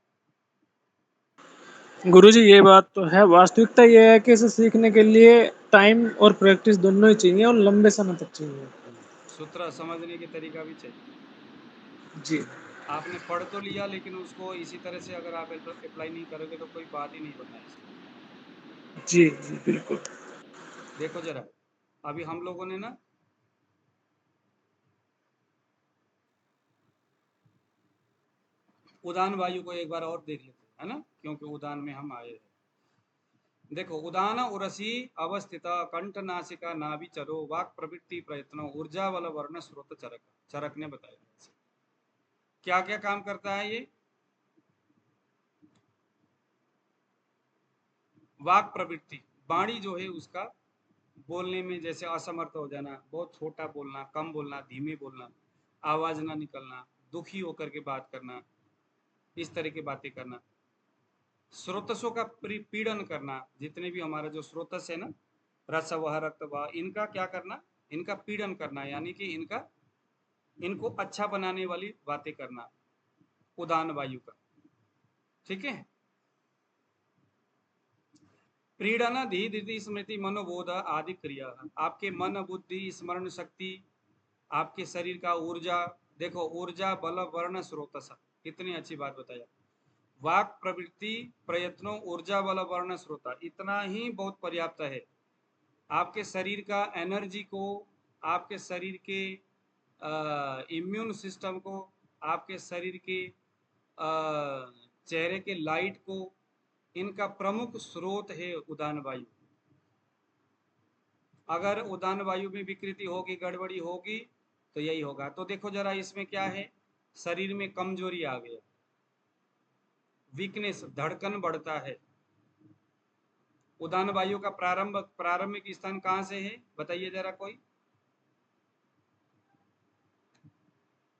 गुरुजी ये बात तो है, वास्तविकता ये है कि इसे सीखने के लिए टाइम और प्रैक्टिस दोनों ही चाहिए, और लंबे समय तक चाहिए। सूत्र समझने के तरीका भी चाहिए। जी आपने पढ़ तो लिया, लेकिन उसको इसी तरह से अगर आप अप्लाई नहीं करोगे तो कोई बात ही नहीं बनना है इसमें। जी जी बिल्कुल। देखो जरा, अभी हम लोगों ने ना उदान वायु को एक बार और देख लेते हैं, है ना, क्योंकि उदान में हम आए हैं। देखो, उदान उरसी अवस्थित कंठ नासिका नाभि चरो वाक प्रवृत्ति प्रयत्नो ऊर्जा बल वर्ण स्रोत चरक। चरक ने बताया क्या क्या काम करता है ये। वाक प्रवृत्ति, वाणी जो है उसका बोलने में जैसे असमर्थ हो जाना, बहुत छोटा बोलना, कम बोलना, धीमे बोलना, आवाज ना निकलना, दुखी होकर के बात करना, इस तरह की बातें करना। स्रोतसों का पीड़न करना, जितने भी हमारा जो स्रोतस है ना, रस वह रक्त वह, इनका क्या करना? इनका पीड़न करना, यानी कि इनको अच्छा बनाने वाली बातें करना, उदान वायु का। ठीक है। प्रीड़न धी धृति स्मृति मनोबोध आदि क्रिया, आपके मन बुद्धि स्मरण शक्ति, आपके शरीर का ऊर्जा। देखो, ऊर्जा बल वर्ण स्रोतस, कितनी अच्छी बात बताया। वाक प्रवृत्ति प्रयत्नों ऊर्जा बल वर्ण श्रोता, इतना ही बहुत पर्याप्त है आपके शरीर का एनर्जी को, आपके शरीर के इम्यून सिस्टम को, आपके शरीर के चेहरे के लाइट को, इनका प्रमुख स्रोत है उदान वायु। अगर उदान वायु में विकृति होगी, गड़बड़ी होगी, तो यही होगा। तो देखो जरा इसमें क्या है, शरीर में कमजोरी आ गया, वीकनेस, धड़कन बढ़ता है। उदान वायु का प्रारंभिक स्थान कहाँ से है, बताइए जरा कोई,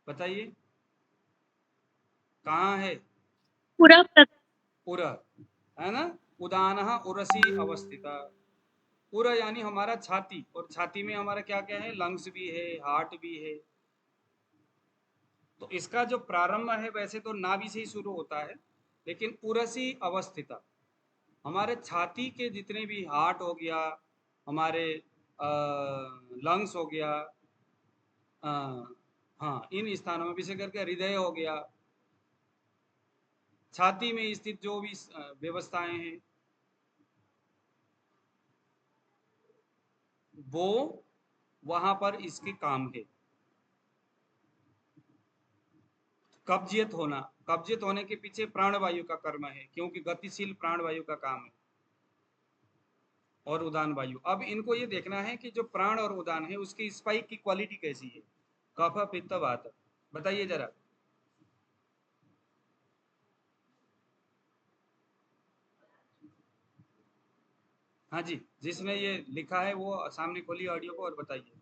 बताइए कहाँ है? पूरा उर, है ना, उदान उरसी अवस्थिता। उर यानी हमारा छाती, और छाती में हमारा क्या क्या है, लंग्स भी है, हार्ट भी है। तो इसका जो प्रारंभ है वैसे तो नाभि से ही शुरू होता है, लेकिन उरसी अवस्थिता, हमारे छाती के जितने भी हार्ट हो गया, हमारे लंग्स हो गया, हाँ इन स्थानों में, विशेष करके हृदय हो गया, छाती में स्थित जो भी व्यवस्थाएं हैं, वो वहां पर इसके काम है। कब्जियत होना, कब्जियत होने के पीछे प्राणवायु का कर्म है, क्योंकि गतिशील प्राणवायु का काम है, और उदान वायु। अब इनको ये देखना है कि जो प्राण और उदान है उसकी स्पाइक की क्वालिटी कैसी है, कफ पित्त वात, बताइए जरा। हाँ जी, जिसने ये लिखा है वो सामने खोलिए ऑडियो को और बताइए।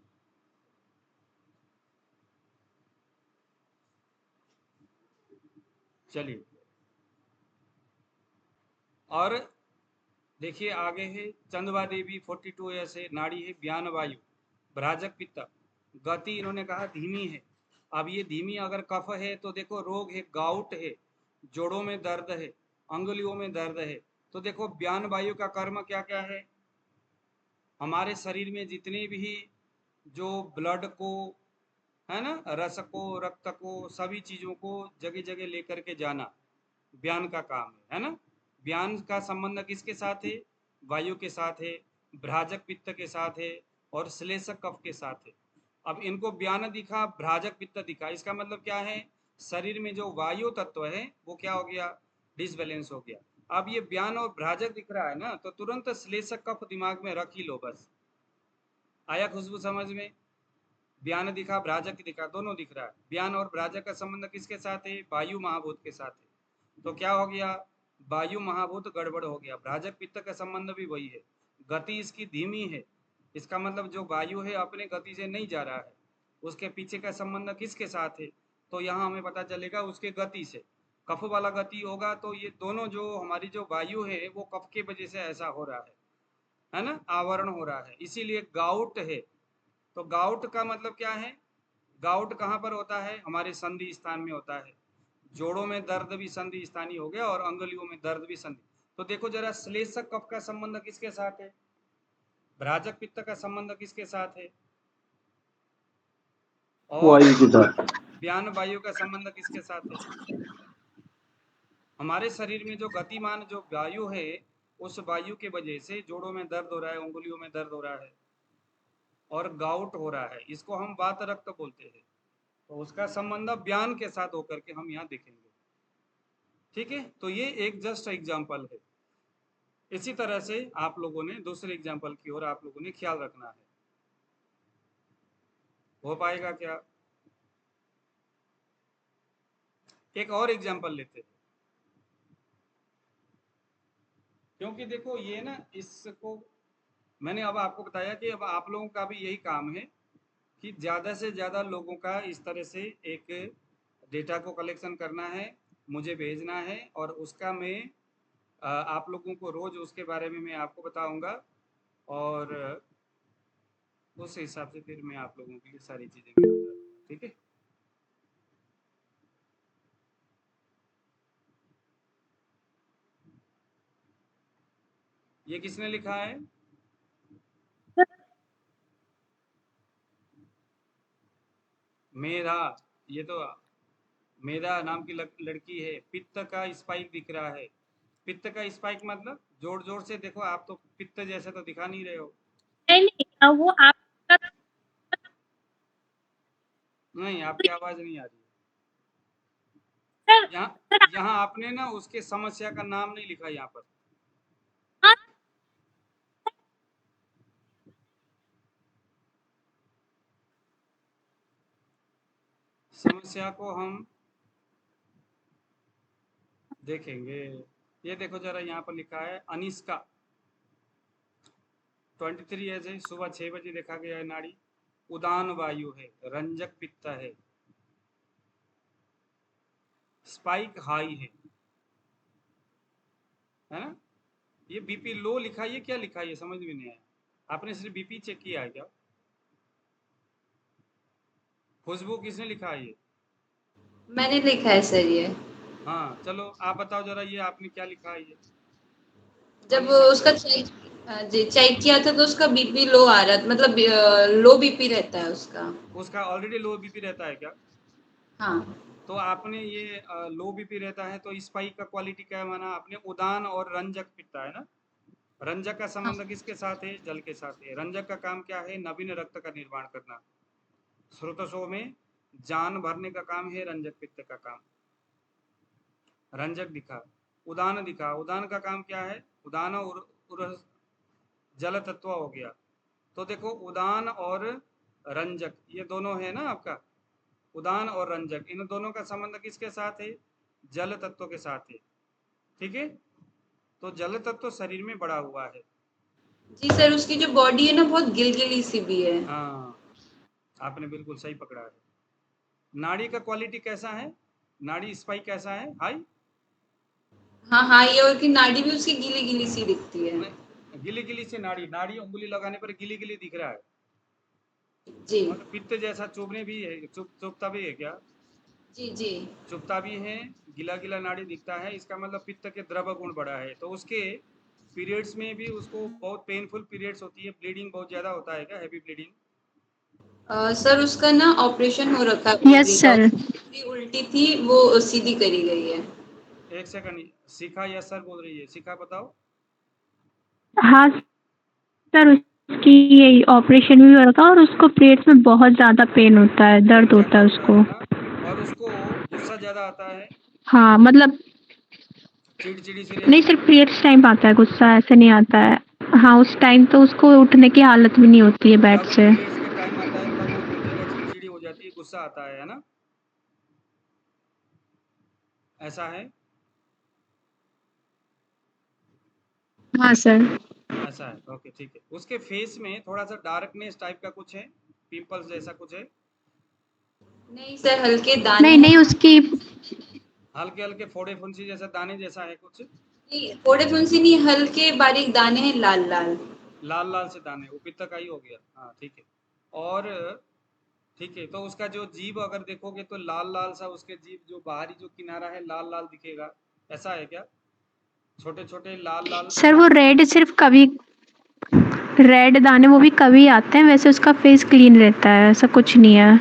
चलिए, और देखिए आगे है चंदवा देवी 42 ऐसे नाड़ी है, ब्यान वायु, भ्राजक पित्त, गति इन्होंने कहा धीमी है। अब ये धीमी अगर कफ है तो देखो रोग है, गाउट है, जोड़ों में दर्द है, अंगुलियों में दर्द है। तो देखो ब्यान वायु का कर्म क्या क्या है, हमारे शरीर में जितने भी जो ब्लड को, है ना, रस को, रक्त को, सभी चीजों को जगह जगह लेकर के जाना ब्यान का काम है ना। ब्यान का संबंध किसके साथ है, वायु के साथ है, भ्राजक पित्त के साथ है, और श्लेषक कफ के साथ है। अब इनको ब्यान दिखा, भ्राजक पित्त दिखा, इसका मतलब क्या है, शरीर में जो वायु तत्व है वो क्या हो गया, डिसबैलेंस हो गया। अब ये ब्यान और भ्राजक दिख रहा है ना, तो तुरंत श्लेषक कफ दिमाग में रख ही लो बस। आया खुशबू समझ में? ब्यान दिखा, भ्राजक दिखा, दोनों दिख रहा है। ब्यान और भ्राजक का संबंध किसके साथ है, वायु महाभूत के साथ है। तो क्या हो गया, वायु महाभूत गड़बड़ हो गया। भ्राजक पित्त का संबंध भी वही है, गति इसकी धीमी है, इसका मतलब जो वायु है अपने गति से नहीं जा रहा है। उसके पीछे का संबंध किसके साथ है, तो यहाँ हमें पता चलेगा उसके गति से। कफ वाला गति होगा तो ये दोनों जो हमारी जो वायु है वो कफ के वजह से ऐसा हो रहा है ना, आवरण हो रहा है, इसीलिए गाउट है। तो गाउट का मतलब क्या है, गाउट कहाँ पर होता है, हमारे संधि स्थान में होता है। जोड़ों में दर्द भी संधि स्थानीय हो गया, और अंगुलियों में दर्द भी संधि। तो देखो जरा, श्लेषक कफ का संबंध किसके साथ है, भ्राजक पित्त का संबंध किसके साथ है, और वायु के साथ। ब्यान वायु का संबंध किसके साथ है। हमारे शरीर में जो गतिमान जो वायु है, उस वायु के वजह से जोड़ों में दर्द हो रहा है, उंगलियों में दर्द हो रहा है, और गाउट हो रहा है, इसको हम वात रक्त बोलते हैं। तो उसका संबंध ब्यान के साथ होकर के हम यहाँ देखेंगे। ठीक है, तो ये एक जस्ट एग्जाम्पल है। इसी तरह से आप लोगों ने दूसरे एग्जाम्पल की ओर आप लोगों ने ख्याल रखना है। हो पाएगा क्या? एक और एग्जाम्पल लेते हैं, क्योंकि देखो ये ना, इसको मैंने अब आपको बताया कि अब आप लोगों का भी यही काम है कि ज़्यादा से ज़्यादा लोगों का इस तरह से एक डेटा को कलेक्शन करना है, मुझे भेजना है, और उसका मैं आप लोगों को रोज़ उसके बारे में मैं आपको बताऊंगा, और उस हिसाब से फिर मैं आप लोगों के लिए सारी चीज़ें मैं बता दूंगा। ठीक है, ये किसने लिखा है? मेधा, ये तो मेधा नाम की लड़की है, पित्त का स्पाइक दिख रहा है। पित्त का स्पाइक मतलब जोर जोर से देखो, आप तो पित्त जैसे तो दिखा नहीं रहे हो। नहीं नहीं, वो आपका नहीं, आपकी आवाज नहीं आ रही है। सर यहाँ सर यहाँ आपने ना उसके समस्या का नाम नहीं लिखा यहाँ पर। आप समस्या को हम देखेंगे। ये देखो जरा, यहाँ पर लिखा है अनिष्का 23 एज है, सुबह 6 बजे देखा गया है, नाड़ी उदान वायु है, रंजक पित्त है, स्पाइक हाई है ना। ये बीपी लो लिखा है, ये क्या लिखा है ये समझ में नहीं आया। आपने सिर्फ बीपी चेक किया है क्या? खुशबू किसने लिखा है ये? मैंने लिखा है सर ये। हाँ चलो आप बताओ जरा, ये आपने क्या लिखा है ये? जब अनिशा, उसका चेक, हाँ जी, चेक किया था तो उसका बीपी लो आ रहा था, मतलब लो बीपी रहता है उसका। उसका ऑलरेडी लो बीपी रहता है क्या? हाँ तो आपने ये लो बीपी रहता है तो स्पाइक का क्वालिटी क्या है माना आपने? उदान और रंजक पित्ता है ना। रंजक का हाँ संबंध किसके साथ है? जल के साथ है। रंजक का काम क्या है? नवीन रक्त का निर्माण करना। स्रोतसों में जान भरने का काम है रंजक पित्त का काम। रंजक दिखा, उदान दिखा, उदान का काम क्या है? उदान और जल तत्व हो गया। तो देखो उदान और रंजक ये दोनों है ना आपका, उदान और रंजक, इन दोनों का संबंध किसके साथ है? जल तत्व के साथ है। ठीक है, तो जल तत्व शरीर में बड़ा हुआ है। जी सर, उसकी जो बॉडी है ना बहुत गिलगिली सी भी है। हाँ, आपने बिल्कुल सही पकड़ा है। नाड़ी का क्वालिटी कैसा है? नाड़ी स्पाइक कैसा है? हाई? हाँ हाँ, ये और की नाड़ी भी उसकी गीली गीली सी दिखती है। गिली गिली से नाड़ी, नाड़ी उंगली लगाने पर गिली गिली दिख रहा है, जी मतलब पित्त जैसा चुभने भी है, चुभता भी है क्या? जी जी। चुभता भी है, गिला गिला नाड़ी दिखता है, इसका मतलब पित्त के द्रव गुण बढ़ा है। तो उसके पीरियड्स में भी उसको बहुत पेनफुल पीरियड्स होती है, ब्लीडिंग बहुत ज्यादा होता है क्या? Heavy bleeding? सर उसका ना ऑपरेशन हो रखा है यस ओवरी का, सर। उसकी उल्टी थी वो सीधी करी गई है। एक सेकंड, शिखा यस सर बोल रही है, शिखा बताओ। हाँ सर, उसकी यही ऑपरेशन भी हो रखा और उसको पेट में बहुत ज्यादा पेन होता है, पेन दर्द ज्यादा होता है होता उसको। है ना, और उसको गुस्सा ज्यादा आता है, हाँ मतलब चिड़चिड़ी सी नहीं, रहती है। सिर्फ पीरियड्स टाइम आता है गुस्सा, ऐसे नहीं आता है। हाँ, उस टाइम तो उसको उठने की हालत भी नहीं होती है बेड जब से। पीरियड्स के टाइम आता है तब वो बहुत ज्यादा चिड़चिड़ी हो जाती है, गुस्सा आता है ना, ऐसा है? हाँ सर। ऐसा है, ओके ठीक है। उसके फेस में थोड़ा सा डार्कनेस टाइप का कुछ है, पिंपल्स जैसा कुछ है? नहीं सर, हल्के दाने नहीं नहीं, हैं। उसकी हल्के हल्के फोड़े फुंसी जैसा दाने जैसा है कुछ? नहीं, फोड़े फुंसी नहीं, हल्के बारीक दाने हैं, लाल लाल। लाल लाल से दाने, वो पित्त का ही हो गया। हाँ ठीक है। और ठीक है, तो उसका जो जीभ अगर देखोगे तो लाल लाल सा, उसके जीभ जो बाहरी जो किनारा है लाल लाल दिखेगा, ऐसा है क्या? छोटे छोटे लाल लाल सर, वो रेड सिर्फ कभी, रेड दाने वो भी कभी आते हैं, वैसे उसका फेस क्लीन रहता है, ऐसा कुछ नहीं है।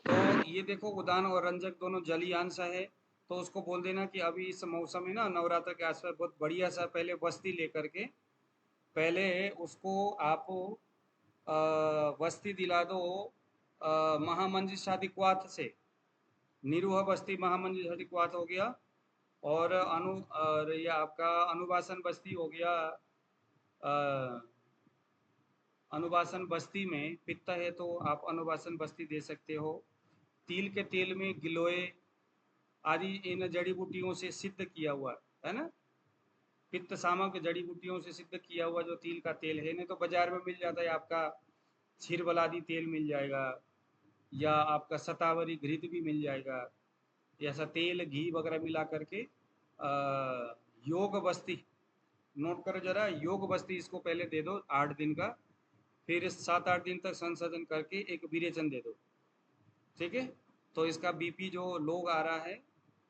तो ये देखो उदान और रंजक दोनों जलीय सा है, तो उसको बोल देना कि अभी इस मौसम में ना नवरात्र के आसपास बहुत बढ़िया सा पहले बस्ती लेकर के, पहले उसको आप बस्ती दिला दो महामंजिल शादी क्वाथ से। निरूह बस्ती महामंजिल शादी क्वाथ हो गया, और ये आपका अनुवासन बस्ती हो गया। अ, अनुवासन बस्ती में पित्त है तो आप अनुवासन बस्ती दे सकते हो। तिल के तेल में गिलोय आदि इन जड़ी बूटियों से सिद्ध किया हुआ है ना, पित्त सामक जड़ी बूटियों से सिद्ध किया हुआ जो तिल का तेल है, नहीं तो बाजार में मिल जाता है आपका क्षीरबलादी तेल मिल जाएगा, या आपका शतावरी घृत भी मिल जाएगा, ऐसा तेल घी वगैरह मिला करके योग बस्ती, नोट करो जरा, योग बस्ती इसको पहले दे दो 8 दिन का, फिर 7-8 दिन तक संशोधन करके एक विरेचन दे दो। ठीक है, तो इसका बीपी जो लोग आ रहा है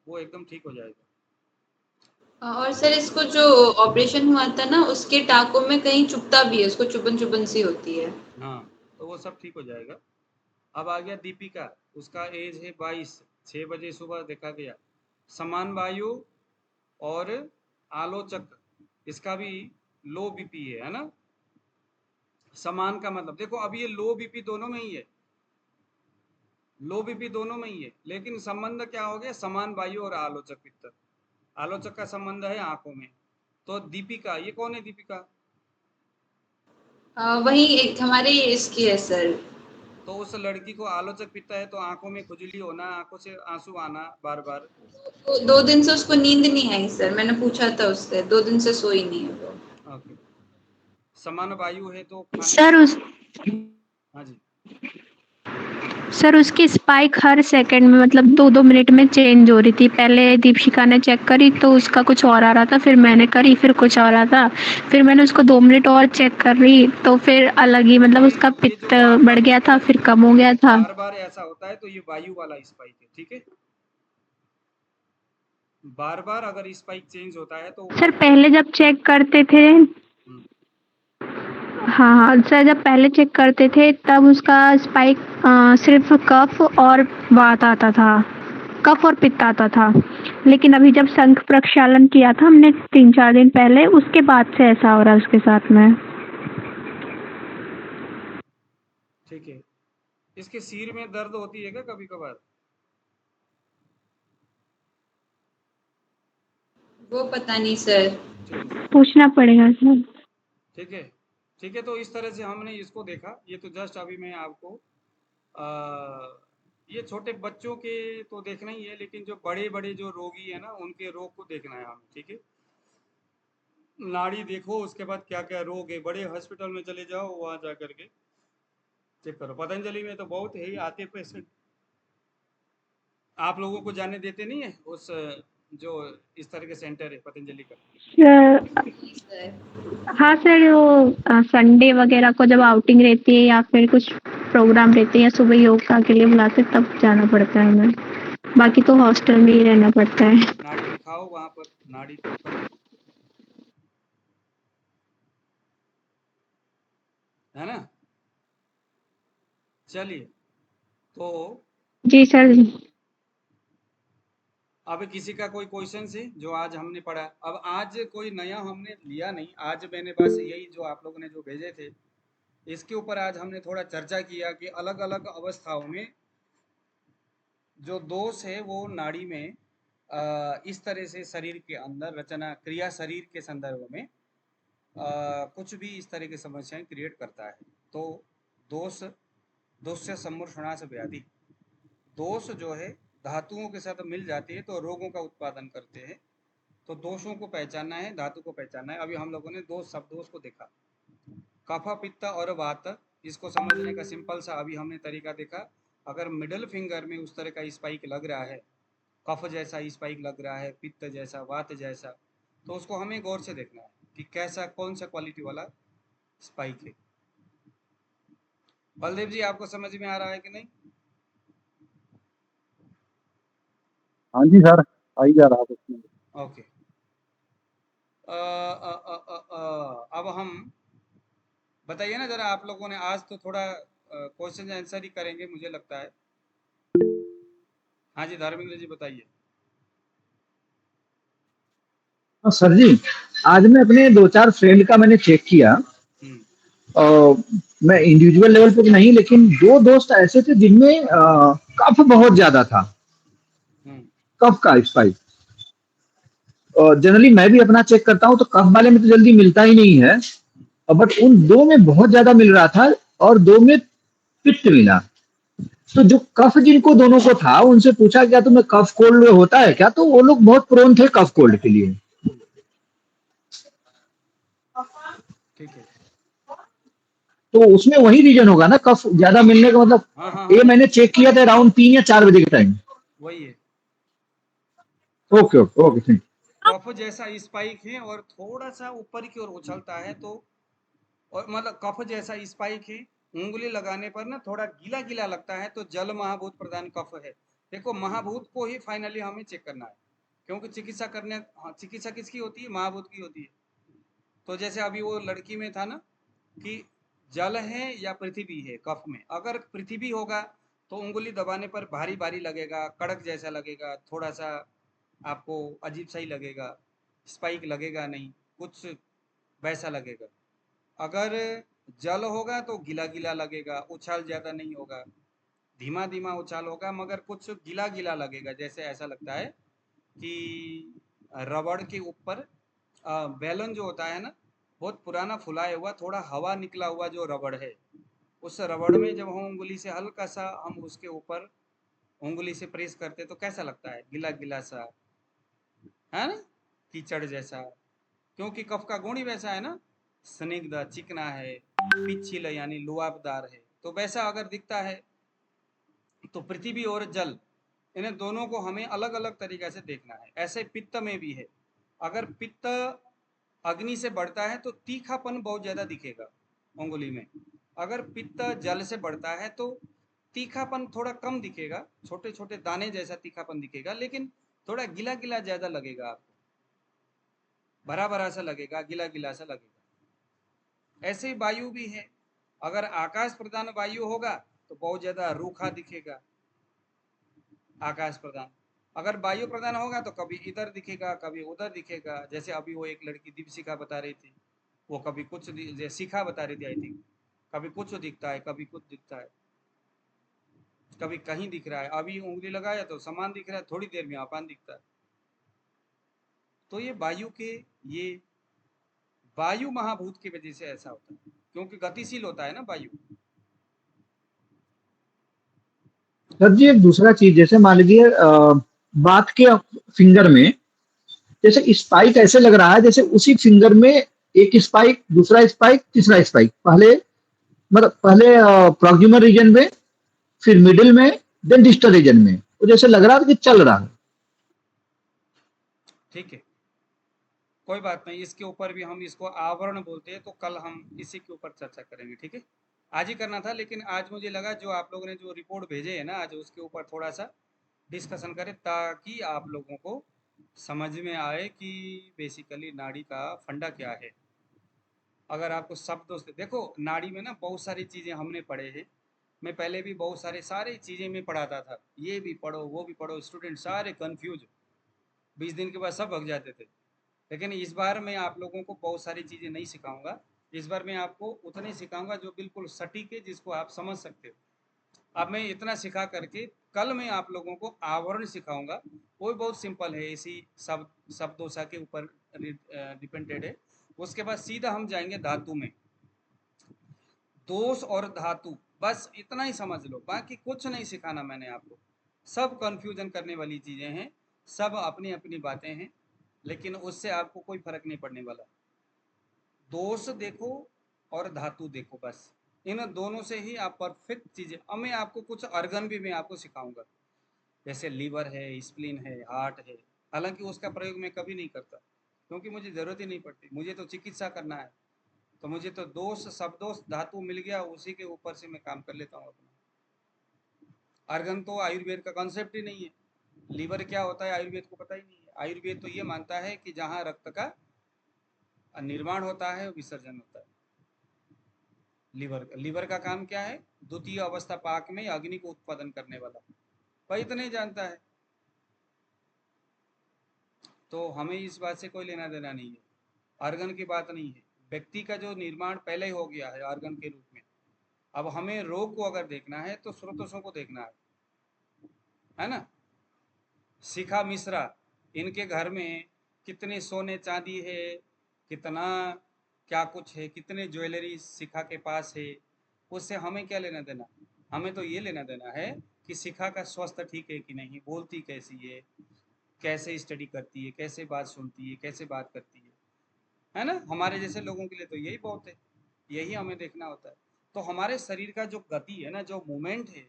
वो एकदम ठीक हो जाएगा। और सर इसको जो ऑपरेशन हुआ था ना, उसके टाकों में कहीं चुभता भी है, उसको चुभन चुभन सी होती है। हाँ, तो वो सब ठीक हो जाएगा। अब आ गया दीपिका, उसका एज है 22, 6 बजे सुबह देखा गया। समान वायु और आलोचक, इसका भी लो बीपी है ना। समान का मतलब देखो, अब ये लो बीपी दोनों में ही है, लो बीपी दोनों में ही है, लेकिन संबंध क्या हो गया, समान वायु और आलोचक पित्त। आलोचक का संबंध है आंखों में। तो दीपिका, ये कौन है दीपिका? वही एक हमारे इसकी है सर। तो उस लड़की को आलोचक पित्त है, तो आंखों में खुजली होना, आंखों से आंसू आना बार बार। तो 2 दिन से उसको नींद नहीं आई सर, मैंने पूछा था उससे, 2 दिन से सोई नहीं है वो। ओके। समान वायु है तो खाने सर उस हाँ जी। सर उसकी स्पाइक हर सेकंड में मतलब 2-2 मिनट में चेंज हो रही थी। पहले दीपिका ने चेक करी तो उसका कुछ और आ रहा था, फिर मैंने करी फिर कुछ और आ रहा था, फिर मैंने उसको 2 मिनट और चेक कर ली तो फिर अलग ही मतलब उसका ये पित्त जो बार बढ़ गया था, फिर कम हो गया था। बार बार ऐसा होता है तो ये वायु वाला स्पाइक है, ठीक है। बार बार अगर स्पाइक चेंज होता है तो सर वायु। पहले जब चेक करते थे, हम्म, हाँ हाँ सर, जब पहले चेक करते थे तब उसका स्पाइक सिर्फ कफ और वात आता था, कफ और पित्त आता था। लेकिन अभी जब शंख प्रक्षालन किया था हमने 3-4 दिन पहले, उसके बाद से ऐसा हो रहा है उसके साथ में। ठीक है। इसके सिर में दर्द होती है क्या कभी कभार? वो पता नहीं सर। ठीक है, पूछना पड़ेगा सर। ठीक है, ठीक है। तो इस तरह से हमने इसको देखा। ये तो जस्ट अभी मैं आपको ये छोटे बच्चों के तो देखना ही है, लेकिन जो बड़े बड़े जो रोगी है ना, उनके रोग को देखना है हमें, ठीक है। नाड़ी देखो, उसके बाद क्या क्या रोग है, बड़े हॉस्पिटल में चले जाओ, वहां जा करके चेक करो। पतंजलि में तो बहुत ही आते पेशेंट। आप लोगों को जाने देते नहीं है उस जो इस तरह के सेंटर है पतंजलि का? सर सर हाँ सर, वो संडे वगैरह को जब आउटिंग रहती है या फिर कुछ प्रोग्राम रहते हैं या सुबह योगा के लिए बुलाते हैं, तब जाना पड़ता है हमें। बाकी तो हॉस्टल में ही रहना पड़ता है। नाड़ी दिखाओ वहां पर, नाड़ी पकड़ो, है ना। चलिए, तो जी सर। अब किसी का कोई क्वेश्चन है जो आज हमने पढ़ा? अब आज कोई नया हमने लिया नहीं, आज मैंने बस यही जो आप लोगों ने जो भेजे थे, इसके ऊपर आज हमने थोड़ा चर्चा किया कि अलग अलग अवस्थाओं में जो दोष है वो नाड़ी में इस तरह से शरीर के अंदर रचना क्रिया शरीर के संदर्भ में कुछ भी इस तरह की समस्याएं क्रिएट करता है। तो दोष, दोष से सम्मूर्छनाश व्याधि, दोष जो है धातुओं के साथ मिल जाती है तो रोगों का उत्पादन करते हैं। तो दोषों को पहचानना है, धातु को पहचानना है। अभी हम लोगों ने दो शब्दों को देखा, कफ पित्त और वात। इसको समझने का सिंपल सा अभी हमने तरीका देखा। अगर मिडल फिंगर में उस तरह का स्पाइक लग रहा है, कफ जैसा स्पाइक लग रहा है, पित्त जैसा, वात जैसा, तो उसको हमें गौर से देखना है कि कैसा, कौन सा क्वालिटी वाला स्पाइक है। बलदेव जी, आपको समझ में आ रहा है कि नहीं? हाँ जी सर, आ ही जा रहा कुछ नहीं। ओके। अब हम बताइए ना जरा, आप लोगों ने आज तो थोड़ा क्वेश्चन आंसर ही करेंगे मुझे लगता है। हाँ जी, धर्मेंद्र जी बताइए। सर जी, आज मैं अपने 2-4 फ्रेंड का मैंने चेक किया। हम्म, और मैं इंडिविजुअल लेवल पे तो नहीं, लेकिन 2 दोस्त ऐसे थे जिनमें कफ बहुत ज्यादा था, हम्म, कफ का स्पाइक। और जनरली मैं भी अपना चेक करता हूँ तो कफ वाले में तो जल्दी मिलता ही नहीं है, बट उन 2 में बहुत ज्यादा मिल रहा था और 2 में पित्त मिला। तो जो कफ जिनको दोनों को था उनसे पूछा गया तुम्हें कफ कोल्ड होता है क्या, तो वो लोग बहुत प्रोन थे कफ कोल्ड के लिए। ठीक है। तो उसमें वही रीजन होगा ना, कफ ज्यादा मिलने का मतलब। हाँ हाँ ये हाँ, मैंने चेक किया था अराउंड 3 या 4 बजे के टाइम। वही है। ओके ओके ओके, थैंक कफ जैसा स्पाइक है और थोड़ा सा ऊपर की ओर उछलता है, तो और मतलब कफ जैसा स्पाइक है, उंगली लगाने पर ना थोड़ा गीला गीला लगता है, तो जल महाभूत प्रधान कफ है। देखो, महाभूत को ही फाइनली हमें चेक करना है, क्योंकि चिकित्सा करने, हाँ, चिकित्सा किसकी होती है? महाभूत की होती है। तो जैसे अभी वो लड़की में था ना कि जल है या पृथ्वी है कफ में। अगर पृथ्वी होगा तो उंगली दबाने पर भारी भारी लगेगा, कड़क जैसा लगेगा, थोड़ा सा आपको अजीब सा ही लगेगा, स्पाइक लगेगा नहीं, कुछ वैसा लगेगा। अगर जल होगा तो गीला गीला लगेगा, उछाल ज़्यादा नहीं होगा, धीमा धीमा उछाल होगा, मगर कुछ गीला गीला लगेगा, जैसे ऐसा लगता है कि रबड़ के ऊपर बैलून जो होता है ना, बहुत पुराना फुलाया हुआ, थोड़ा हवा निकला हुआ जो रबड़ है, उस रबड़ में जब हम उंगली से हल्का सा हम उसके ऊपर उंगली से प्रेस करते तो कैसा लगता है, गीला गीला सा, है ना, कीचड़ जैसा, क्योंकि कफ का गुण ही वैसा है ना, स्निग्ध चिकना है, पिछिल यानी लुआबदार है, तो वैसा अगर दिखता है तो पृथ्वी और जल, इन्हें दोनों को हमें अलग अलग तरीके से देखना है। ऐसे पित्त में भी है, अगर पित्त अग्नि से बढ़ता है तो तीखापन बहुत ज्यादा दिखेगा उंगली में, अगर पित्त जल से बढ़ता है तो तीखापन थोड़ा कम दिखेगा, छोटे छोटे दाने जैसा तीखापन दिखेगा, लेकिन थोड़ा गिला गिला ज्यादा लगेगा आपको, भरा भरा सा लगेगा, गिला गिला सा लगेगा। ऐसे ही वायु भी है, अगर आकाश प्रदान वायु होगा तो बहुत ज्यादा रूखा दिखेगा आकाश प्रदान, अगर वायु प्रदान होगा तो कभी इधर दिखेगा कभी उधर दिखेगा। जैसे अभी वो एक लड़की दीपशिखा बता रही थी, वो कभी कुछ शिखा बता रही थी आई थिंक, कभी कुछ दिखता है कभी कुछ दिखता है, कभी कहीं दिख रहा है, अभी उंगली लगाया तो समान दिख रहा है, थोड़ी देर में अपान दिखता है। तो ये वायु के, ये वायु महाभूत की वजह से ऐसा होता है, क्योंकि गतिशील होता है ना वायु। सर जी एक दूसरा चीज, जैसे मान लीजिए बात के फिंगर में जैसे स्पाइक ऐसे लग रहा है जैसे उसी फिंगर में एक स्पाइक, दूसरा स्पाइक, तीसरा स्पाइक, पहले मतलब पहले प्रॉक्सिमल रीजन में, फिर मिडिल में, देन डिस्टल रीजन में, वो जैसे लग रहा था कि चल रहा है। ठीक है, कोई बात नहीं, इसके ऊपर भी हम इसको आवरण बोलते हैं, तो कल हम इसी के ऊपर चर्चा करेंगे। ठीक है, आज ही करना था, लेकिन आज मुझे लगा जो आप लोगों ने जो रिपोर्ट भेजे है ना आज, उसके ऊपर थोड़ा सा डिस्कशन करें, ताकि आप लोगों को समझ में आए कि बेसिकली नाड़ी का फंडा क्या है। अगर आपको शब्दों से देखो, नाड़ी में ना बहुत सारी चीज़ें हमने पढ़े हैं, मैं पहले भी बहुत सारी चीज़ें में पढ़ाता था, ये भी पढ़ो वो भी पढ़ो, स्टूडेंट सारे कन्फ्यूज, 20 दिन के बाद सब भग जाते थे। लेकिन इस बार मैं आप लोगों को बहुत सारी चीज़ें नहीं सिखाऊंगा, इस बार मैं आपको उतने सिखाऊंगा जो बिल्कुल सटीक है, जिसको आप समझ सकते हो। अब मैं इतना सिखा करके कल मैं आप लोगों को आवरण सिखाऊंगा, वो भी बहुत सिंपल है, इसी शब्दों के ऊपर डिपेंडेड है। उसके बाद सीधा हम जाएंगे धातु में, दोष और धातु, बस इतना ही समझ लो, बाकी कुछ नहीं सिखाना मैंने आपको, सब कंफ्यूजन करने वाली चीज़ें हैं, सब अपनी अपनी बातें हैं, लेकिन उससे आपको कोई फर्क नहीं पड़ने वाला। दोष देखो और धातु देखो, बस इन दोनों से ही आप परफेक्ट चीज़ें। अब मैं आपको कुछ अर्गन भी मैं आपको सिखाऊंगा, जैसे लीवर है, स्प्लीन है, हार्ट है, हालांकि उसका प्रयोग मैं कभी नहीं करता, क्योंकि मुझे ज़रूरत ही नहीं पड़ती, मुझे तो चिकित्सा करना है, तो मुझे तो दोष सब दोष धातु मिल गया, उसी के ऊपर से मैं काम कर लेता हूँ अपना। अर्गन तो आयुर्वेद का कॉन्सेप्ट ही नहीं है, लीवर क्या होता है आयुर्वेद को पता ही नहीं है। आयुर्वेद तो ये मानता है कि जहाँ रक्त का निर्माण होता है विसर्जन होता है। लीवर का काम क्या है, द्वितीय अवस्था पाक में अग्नि को उत्पादन करने वाला, वही तो नहीं जानता है। तो हमें इस बात से कोई लेना देना नहीं है, आर्गन की बात नहीं है, व्यक्ति का जो निर्माण पहले ही हो गया है आर्गन के रूप में। अब हमें रोग को अगर देखना है तो स्रोतों को देखना है ना। शिखा मिश्रा, इनके घर में कितने सोने चांदी है, कितना क्या कुछ है, कितने ज्वेलरी शिखा के पास है, उससे हमें क्या लेना देना। हमें तो ये लेना देना है कि शिखा का स्वास्थ्य ठीक है कि नहीं, बोलती कैसी है, कैसे स्टडी करती है, कैसे बात सुनती है, कैसे बात करती है ना। हमारे जैसे लोगों के लिए तो यही बहुत है, यही हमें देखना होता है। तो हमारे शरीर का जो गति है ना, जो मूवमेंट है,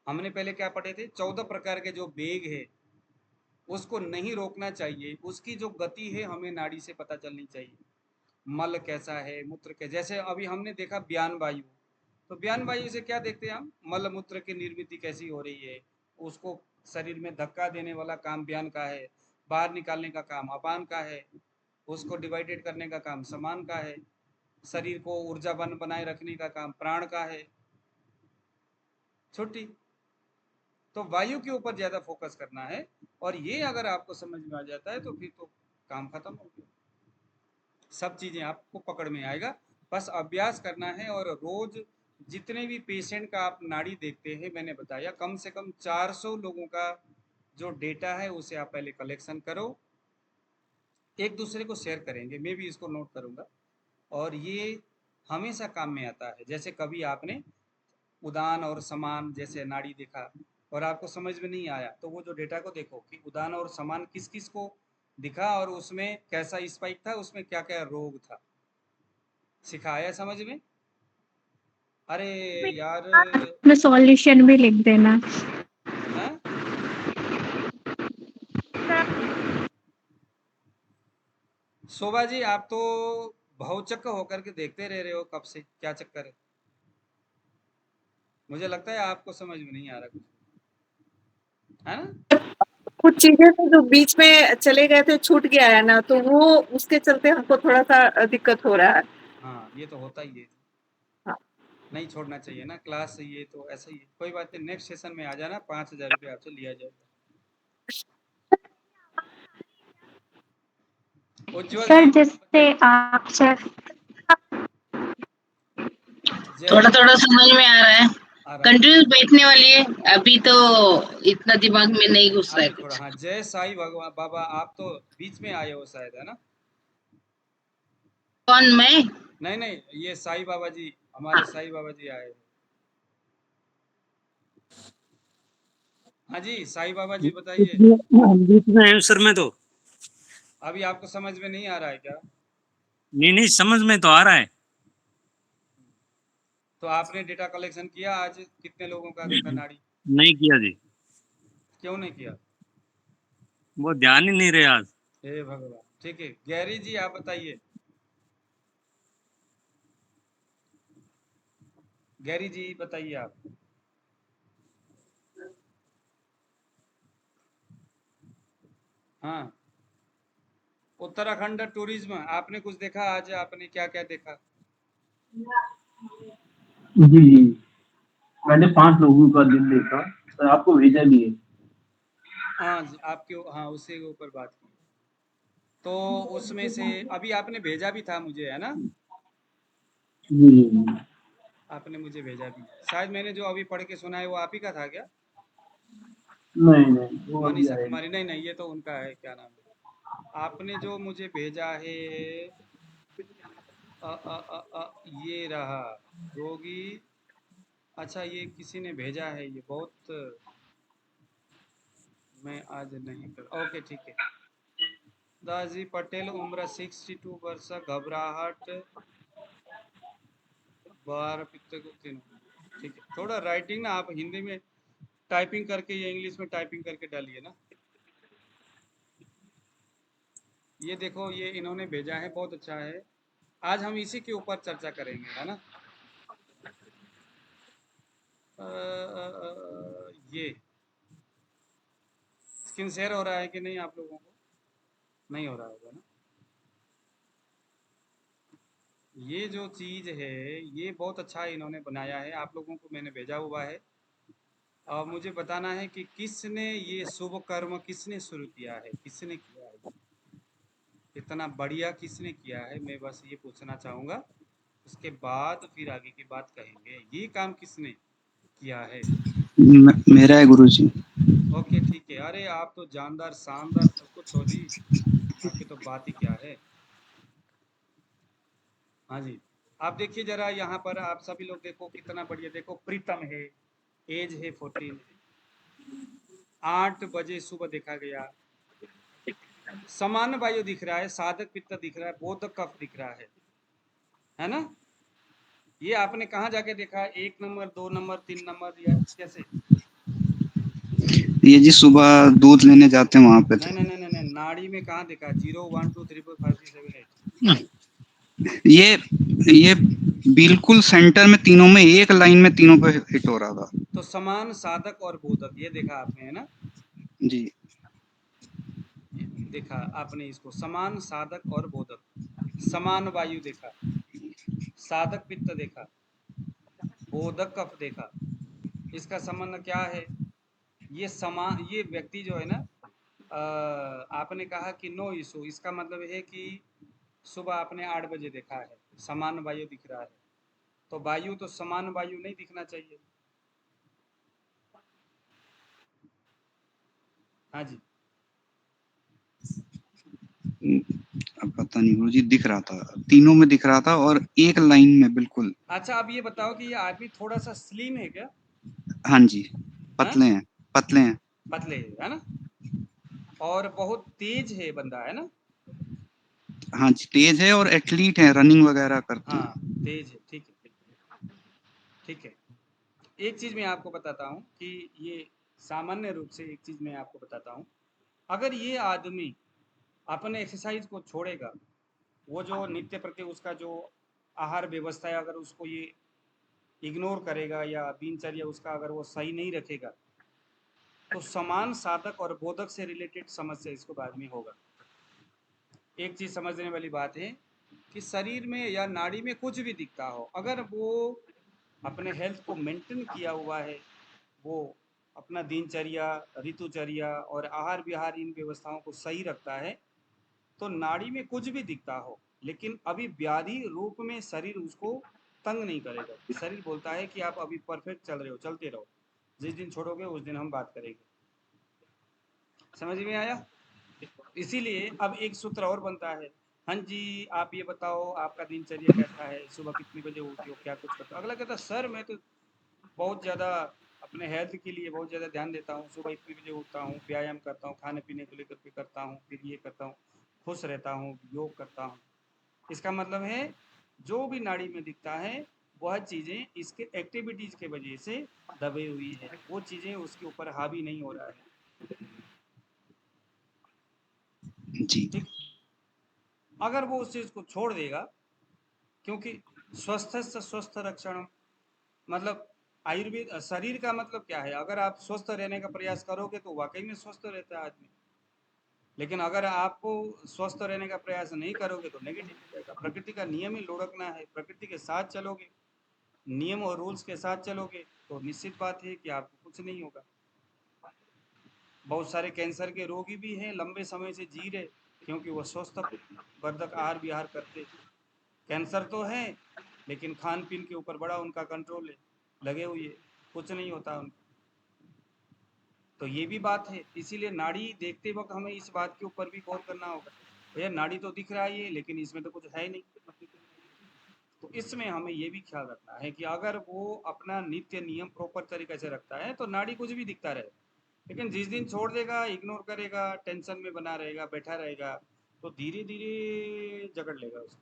हमने पहले क्या पढ़े थे, 14 प्रकार के जो वेग है, उसको नहीं रोकना चाहिए, उसकी जो गति है हमें नाड़ी से पता चलनी चाहिए। मल कैसा है, मूत्र के, जैसे अभी हमने देखा बयान वायु, तो बयान वायु से क्या देखते हैं हम, मल मूत्र की निर्मिति कैसी हो रही है, उसको शरीर में धक्का देने वाला काम बयान का है, बाहर निकालने का काम अपान का है, उसको डिवाइडेड करने का काम समान का है, शरीर को ऊर्जावान बनाए रखने का काम प्राण का है। छुट्टी, तो वायु के ऊपर ज्यादा फोकस करना है, और ये अगर आपको समझ में आ जाता है तो फिर तो काम खत्म हो गया, सब चीजें आपको पकड़ में आएगा। बस अभ्यास करना है, और रोज जितने भी पेशेंट का आप नाड़ी देखते हैं, मैंने बताया कम से कम 400 लोगों का जो डेटा है उसे आप पहले कलेक्शन करो, एक दूसरे को शेयर करेंगे, मैं भी इसको नोट करूंगा, और ये हमेशा काम में आता है। जैसे कभी आपने उदान और समान जैसे नाड़ी देखा और आपको समझ में नहीं आया, तो वो जो डेटा को देखो कि उदान और समान किस किस को दिखा, और उसमें कैसा स्पाइक था, उसमें क्या क्या रोग था, सिखाया समझ में। अरे यार, में सॉल्यूशन भी लिख देना। हाँ? शोभा जी, आप तो बहुचक्र होकर के देखते रह रहे हो कब से, क्या चक्कर है? मुझे लगता है आपको समझ में नहीं आ रहा कुछ, है ना? कुछ चीजें तो जो बीच में चले गए थे, छूट गया है ना, तो वो उसके चलते हमको थोड़ा सा दिक्कत हो रहा है। हाँ, ये तो होता ही है, हाँ। नहीं छोड़ना चाहिए ना क्लास, ये तो ऐसा ही है। कोई बात नहीं, नेक्स्ट सेशन में आ जाना, 5,000 रुपये आपसे लिया जाएगा। उज्जवल सर जी जैसे आप सर थोड़ा जय थोड़ा समझ में आ रहा है, आ रहा है, कंटिन्यूस बैठने वाली है, अभी तो इतना दिमाग में नहीं घुस रहा है अभी थोड़ा, कुछ। हाँ। जय साई भगवान बाबा, आप तो बीच में आए हो शायद, है ना? कौन, मैं? नहीं नहीं, ये साई बाबा जी, हमारे साई बाबा जी आए हैं। हाँ जी, साई बाबा जी बताइए। बीच में आया हूँ सर मैं तो। अभी आपको समझ में नहीं आ रहा है क्या? नहीं समझ में तो आ रहा है। तो आपने डेटा कलेक्शन किया आज, कितने लोगों का देखा नाड़ी? नहीं किया जी, क्यों नहीं किया? वो ध्यान ही नहीं रहे आज। हे भगवान, ठीक है। गैरी जी आप बताइए, गैरी जी बताइए आप। हाँ, उत्तराखंड टूरिज्म, आपने कुछ देखा आज? आपने क्या क्या देखा? जी जी, मैंने 5 लोगों का दिन देखा सर, आपको भेजा भी है। हाँ जी, आपके, हाँ, उसी के ऊपर बात की। तो उसमें से अभी आपने भेजा भी था मुझे, है ना? जी जी, आपने मुझे भेजा भी, शायद मैंने जो अभी पढ़ के सुना है वो आप ही का था क्या? नहीं नहीं, वो अभी मनीषा आएगा। कुमारी? नहीं नहीं, ये तो उनका है, क्या नाम है, आपने जो मुझे भेजा है, ये रहा, रोगी। अच्छा, ये किसी ने भेजा है, ये बहुत, मैं आज नहीं कर, ओके ठीक है। दाजी पटेल, उम्र 62 वर्ष, घबराहट, 12 पित्त को 3। ठीक है, थोड़ा राइटिंग ना आप हिंदी में टाइपिंग करके या इंग्लिश में टाइपिंग करके डालिए ना। ये देखो, ये इन्होंने भेजा है, बहुत अच्छा है। आज हम इसी के ऊपर चर्चा करेंगे, है ना? ये स्क्रीन शेयर हो रहा है कि नहीं आप लोगों को? नहीं हो रहा होगा ना? ये जो चीज है, ये बहुत अच्छा इन्होंने बनाया है, आप लोगों को मैंने भेजा हुआ है। और मुझे बताना है कि किसने ये शुभ कर्म किसने शुरू किया है, किसने किया है, इतना बढ़िया किसने किया है, मैं बस ये पूछना चाहूँगा। उसके बाद फिर आगे की बात कहेंगे, ये काम किसने किया है। मेरा है गुरुजी। ओके ठीक है। अरे आप तो जानदार शानदार सब कुछ हो जी, आपकी तो बात ही क्या है। हाँ जी, आप देखिए जरा यहाँ पर, आप सभी लोग देखो कितना बढ़िया, देखो प्रीतम है, एज है 14, 8 बजे सुबह देखा गया, समान वायु दिख रहा है, साधक पित्त दिख रहा है, बोधक कफ दिख रहा है ना? ये आपने कहाँ जाके देखा? 1 नंबर, 2 नंबर, 3 नंबर, या कैसे? ये जी सुबह दूध लेने जाते हैं वहां पे नहीं थे। नहीं नहीं नहीं, नाड़ी में कहाँ देखा? 0 1 2 3 4 5 6 7 8। ये बिल्कुल सेंटर में, तीनों में एक लाइन में, तीनों पे हिट हो रहा था। तो समान, साधक और बोधक, ये देखा आपने, है ना? जी। ये देखा आपने, इसको समान, साधक और बोधक, समान वायु देखा, साधक पित्त देखा, बोधक कफ देखा। इसका संबंध क्या है? ये व्यक्ति जो है ना, आपने कहा कि नो इशू, इसका मतलब है कि सुबह आपने 8 बजे देखा है, समान वायु दिख रहा है, तो वायु तो समान वायु नहीं दिखना चाहिए। हाँ जी। अब पता नहीं गुरुजी, दिख रहा था, तीनों में दिख रहा था और एक लाइन में बिल्कुल। अच्छा, आप ये बताओ कि ये आदमी थोड़ा सा स्लिम है क्या? हाँ जी, पतले हैं, पतले हैं। पतले है ना, और बहुत तेज है बंदा, है ना? हाँ जी, तेज है और एथलीट है, रनिंग वगैरह करते हाँ, हैं। तेज है, ठीक है, ठीक है। एक चीज मैं आपको बताता हूँ कि ये सामान्य रूप से एक चीज मैं आपको बताता हूँ, अगर ये आदमी अपने एक्सरसाइज को छोड़ेगा, वो जो नित्य प्रति उसका जो आहार व्यवस्था है, अगर उसको ये इग्नोर करेगा या दिनचर्या उसका अगर वो सही नहीं रखेगा, तो समान साधक और बोधक से रिलेटेड समस्या इसको बाद में होगा। एक चीज समझने वाली बात है कि शरीर में या नाड़ी में कुछ भी दिखता हो, अगर वो अपने हेल्थ को मेंटेन किया हुआ है, वो अपना दिनचर्या, ऋतुचर्या और आहार विहार इन व्यवस्थाओं को सही रखता है, तो नाड़ी में कुछ भी दिखता हो, लेकिन अभी व्याधि रूप में शरीर उसको तंग नहीं करेगा। शरीर बोलता है कि आप अभी परफेक्ट चल रहे हो, चलते रहो, जिस दिन छोड़ोगे उस दिन हम बात करेंगे। समझ में आया? इसीलिए अब एक सूत्र और बनता है, हाँ जी आप ये बताओ आपका दिनचर्या कैसा है, सुबह कितने बजे उठते हो, क्या कुछ करते हो? अगला कहता सर मैं तो बहुत ज़्यादा अपने हेल्थ के लिए बहुत ज़्यादा ध्यान देता हूँ, सुबह इतने बजे उठता हूँ, व्यायाम करता हूँ, खाने पीने को लेकर के करता हूँ, फिर ये करता हूँ, खुश रहता हूँ, योग करता हूँ। इसका मतलब है जो भी नाड़ी में दिखता है वह चीज़ें इसके एक्टिविटीज़ के वजह से दबी हुई है, वो चीज़ें उसके ऊपर हावी नहीं हो रहा है। जी। ठीक, अगर वो उस चीज़ को छोड़ देगा, क्योंकि स्वस्थ से स्वस्थ रक्षण, मतलब आयुर्वेद शरीर का मतलब क्या है, अगर आप स्वस्थ रहने का प्रयास करोगे तो वाकई में स्वस्थ रहता है आदमी, लेकिन अगर आपको स्वस्थ रहने का प्रयास नहीं करोगे तो नेगेटिव हो जाएगा। प्रकृति का नियम ही लुढ़कना है, प्रकृति के साथ चलोगे, नियम और रूल्स के साथ चलोगे तो निश्चित बात है कि आपको कुछ नहीं होगा। बहुत सारे कैंसर के रोगी भी हैं, लंबे समय से जी रहे, क्योंकि वो स्वस्थ वर्धक आहार विहार करते। कैंसर तो है लेकिन खान पीन के ऊपर बड़ा उनका कंट्रोल है, लगे हुए, कुछ नहीं होता उनको। तो ये भी बात है, इसीलिए नाड़ी देखते वक्त हमें इस बात के ऊपर भी गौर करना होगा, भैया नाड़ी तो दिख रहा है ये, लेकिन इसमें तो कुछ है नहीं। तो इसमें हमें ये भी ख्याल रखना है कि अगर वो अपना नित्य नियम प्रॉपर तरीके से रखता है तो नाड़ी कुछ भी दिखता रहे, लेकिन जिस दिन छोड़ देगा, इग्नोर करेगा, टेंशन में बना रहेगा, बैठा रहेगा, तो धीरे धीरे जकड़ लेगा उसको।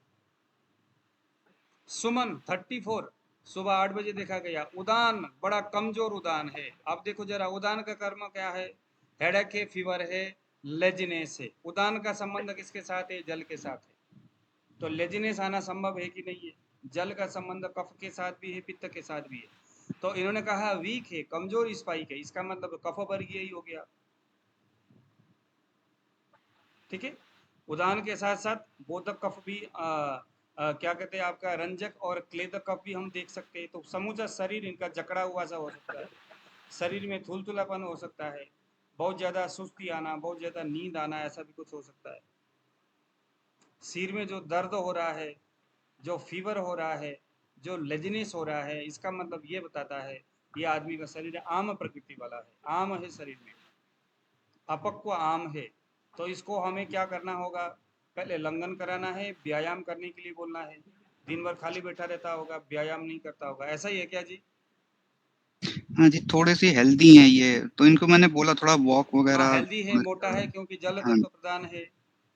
सुमन 34 सुबह 8 बजे देखा गया, उदान बड़ा कमजोर उदान है। अब देखो जरा उदान का कर्म क्या है, हेडेक है, फीवर है, लेजिनेस है। उदान का संबंध किसके साथ है? जल के साथ है, तो लेजिनेस आना संभव है कि नहीं है? जल का संबंध कफ के साथ भी है, पित्त के साथ भी है। तो इन्होंने कहा वीक है, कमजोर स्पाइक है, इसका मतलब कफ वर्गीय ही हो गया। ठीक है, उदान के साथ साथ बोधक कफ भी क्या कहते हैं आपका रंजक और क्लेदक कफ भी हम देख सकते हैं। तो समूचा शरीर इनका जकड़ा हुआ सा हो सकता है, शरीर में थुलथुलापन हो सकता है, बहुत ज़्यादा सुस्ती आना, बहुत ज़्यादा नींद आना, ऐसा भी कुछ हो सकता है। सिर में जो दर्द हो रहा है, जो फीवर हो रहा है, जो लेजिनेस हो रहा है, इसका मतलब ये बताता है ये आदमी का शरीर आम प्रकृति वाला है, आम है शरीर में, अपक्व आम है। तो इसको हमें क्या करना होगा, पहले लंघन कराना है, व्यायाम करने के लिए बोलना है। दिन भर खाली बैठा रहता होगा, व्यायाम नहीं करता होगा, ऐसा ही है क्या जी? हाँ जी, थोड़े से हेल्दी हैं ये, तो इनको मैंने बोला थोड़ा वॉक हाँ वगैरह। हेल्दी है, मोटा है, क्योंकि जल हाँ, तत्व प्रदान है,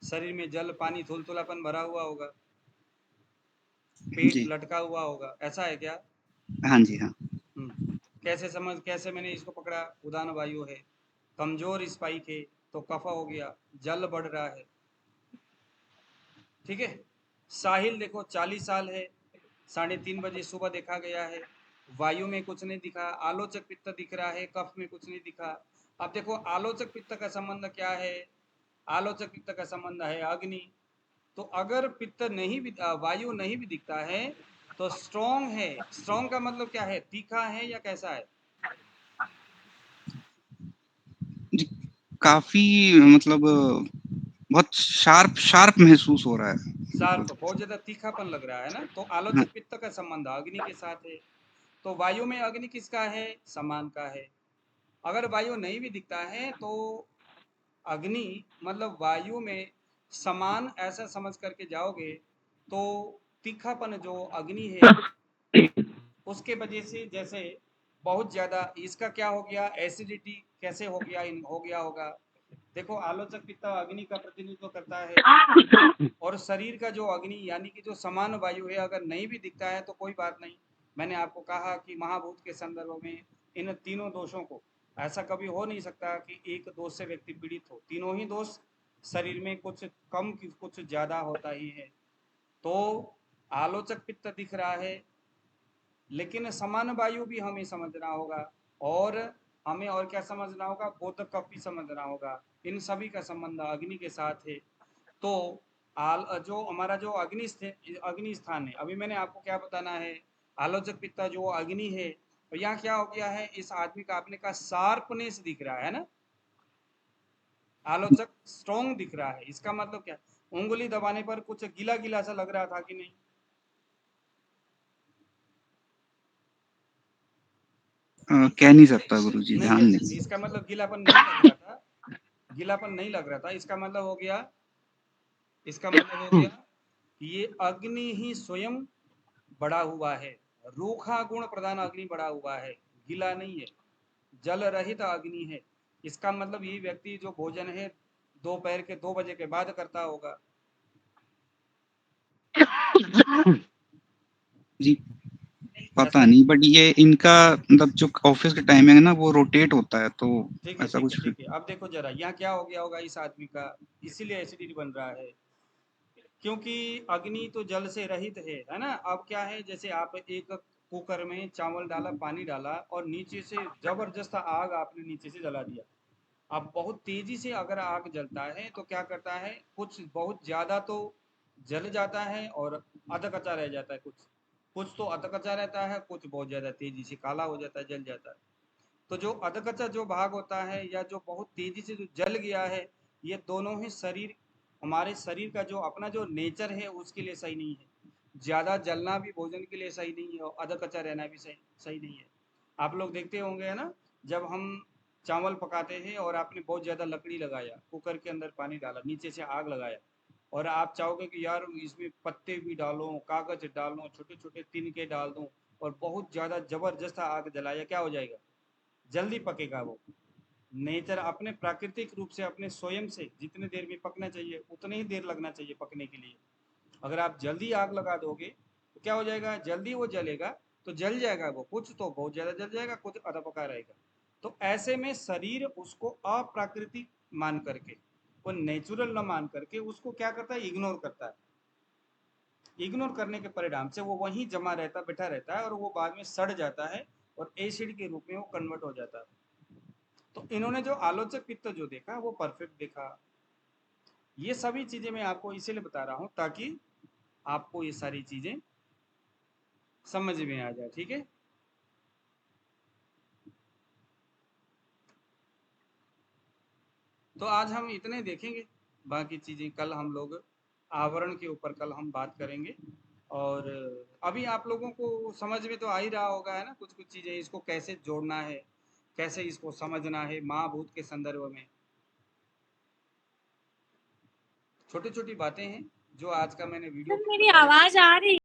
शरीर में जल पानी थुलथुलापन भरा हुआ होगा, पेट जी। लटका हुआ होगा, ऐसा है क्या? हाँ जी, हाँ। कैसे मैंने इसको पकड़ा, उदान वायु है, कमजोर स्पाइक है, तो कफा हो गया, जल बढ़ रहा है। ठीक है, साहिल देखो 40 साल है, 3:30 बजे सुबह देखा गया है, वायु में कुछ नहीं दिखा, आलोचक पित्त दिख रहा है, कफ में कुछ नहीं दिखा। अब देखो आलोचक पित्त का संबंध क्या है, आलोचक पित्त का संबंध है अग्नि। तो अगर पित्त नहीं भी वायु नहीं भी दिखता है तो स्ट्रॉन्ग है। स्ट्रॉन्ग का मतलब क्या है, तीखा है या कैसा है? काफी मतलब बहुत शार्प शार्प महसूस हो रहा है। शार्प, बहुत ज्यादा तीखापन लग रहा है ना। तो आलोचक पित्त का संबंध अग्नि के साथ है। तो वायु में अग्नि किसका है? समान का है। अगर वायु नहीं भी दिखता है तो अग्नि मतलब वायु में समान ऐसा समझ करके जाओगे तो तीखापन जो अग्नि है उसके वजह से जैसे बहुत ज्यादा इसका क्या हो गया, एसिडिटी कैसे हो गया, हो गया होगा। देखो आलोचक पित्त अग्नि का प्रतिनिधित्व करता है और शरीर का जो अग्नि यानी कि जो समान वायु है अगर नहीं भी दिखता है तो कोई बात नहीं। मैंने आपको कहा कि महाभूत के संदर्भ में इन तीनों दोषों को ऐसा कभी हो नहीं सकता कि एक दोष से व्यक्ति पीड़ित हो। तीनों ही दोष शरीर में कुछ कम कुछ ज्यादा होता ही है। तो आलोचक पित्त दिख रहा है लेकिन समान वायु भी हमें समझना होगा और हमें और क्या समझना होगा, बोधक कप भी समझना होगा। इन सभी का संबंध अग्नि के साथ है। तो जो हमारा जो अग्नि स्थान है, अभी मैंने आपको क्या बताना है, आलोचक पित्त जो अग्नि है तो यहाँ क्या हो गया है, इस आदमी का आपने कहा शार्पनेस दिख रहा है ना, आलोचक स्ट्रॉन्ग दिख रहा है। इसका मतलब क्या, उंगली दबाने पर कुछ गीला गीला सा लग रहा था कि नहीं? कह नहीं सकता गुरुजी, नहीं ध्यान कह नहीं। सकते। इसका मतलब गीलापन नहीं लग रहा था, गीलापन नहीं लग रहा था। इसका मतलब हो गया, इसका मतलब हो गया कि ये अग्नि ही स्वयं बड़ा हुआ है, रूखा गुण प्रधान अग्नि बड़ा हुआ है, गीला नहीं है, जल रहित अग्नि है। इसका मतलब ये व्यक्ति जो भोजन है दोपहर के 2 बजे के बाद करता होगा। जी पता नहीं, बट ये इनका मतलब जो ऑफिस का टाइमिंग है ना वो रोटेट होता है, तो ठीक है ऐसा ठीक कुछ है ठीक है। अब देखो जरा यहाँ क्या हो गया होगा इस आदमी का, इसीलिए एसिडिटी बन रहा है क्योंकि अग्नि तो जल से रहित है ना। अब क्या है, जैसे आप एक कुकर में चावल डाला, पानी डाला और नीचे से जबरदस्त आग आपने नीचे से जला दिया। अब बहुत तेजी से अगर आग जलता है तो क्या करता है, कुछ बहुत ज्यादा तो जल जाता है और आधा कच्चा रह जाता है, कुछ तो आधा कच्चा रहता है, कुछ बहुत ज्यादा तेजी से काला हो जाता है, जल जाता है। तो जो अध कच्चा जो भाग होता है या जो बहुत तेजी से जो जल गया है, ये दोनों ही शरीर, हमारे शरीर का जो अपना जो नेचर है उसके लिए सही नहीं है। ज्यादा जलना भी भोजन के लिए सही नहीं है और अध कच्चा रहना भी सही नहीं है। आप लोग देखते होंगे है ना, जब हम चावल पकाते हैं और आपने बहुत ज्यादा लकड़ी लगाया, कुकर के अंदर पानी डाला, नीचे से आग लगाया और आप चाहोगे कि यार इसमें पत्ते भी डालो, कागज डालो, छोटे छोटे तिनके डाल दूं और बहुत ज्यादा जबरदस्त आग जलाया, क्या हो जाएगा, जल्दी पकेगा वो। नेचर अपने प्राकृतिक रूप से अपने स्वयं से जितने देर में पकना चाहिए उतने ही देर लगना चाहिए पकने के लिए। अगर आप जल्दी आग लगा दोगे तो क्या हो जाएगा, जल्दी वो जलेगा तो जल जाएगा वो, कुछ तो बहुत ज्यादा जल जाएगा, कुछ आधा पका रहेगा। तो ऐसे में शरीर उसको अप्राकृतिक मान करके, वो नेचुरल न मान करके उसको क्या करता है, इग्नोर करता है। इग्नोर करने के परिणाम से वो वहीं जमा रहता, बैठा रहता है और वो बाद में सड़ जाता है और एसिड के रूप में वो कन्वर्ट हो जाता है। तो इन्होंने जो आलोचक पित्त जो देखा वो परफेक्ट देखा। ये सभी चीजें मैं आपको इसीलिए बता रहा हूं ताकि आपको ये सारी चीजें समझ में आ जाए, ठीक है। तो आज हम इतने देखेंगे, बाकी चीजें कल हम लोग आवरण के ऊपर कल हम बात करेंगे। और अभी आप लोगों को समझ में तो आ ही रहा होगा है ना, कुछ कुछ चीजें, इसको कैसे जोड़ना है, कैसे इसको समझना है महाभूत के संदर्भ में। छोटी छोटी बातें हैं जो आज का मैंने वीडियो मेरी आवाज आ रही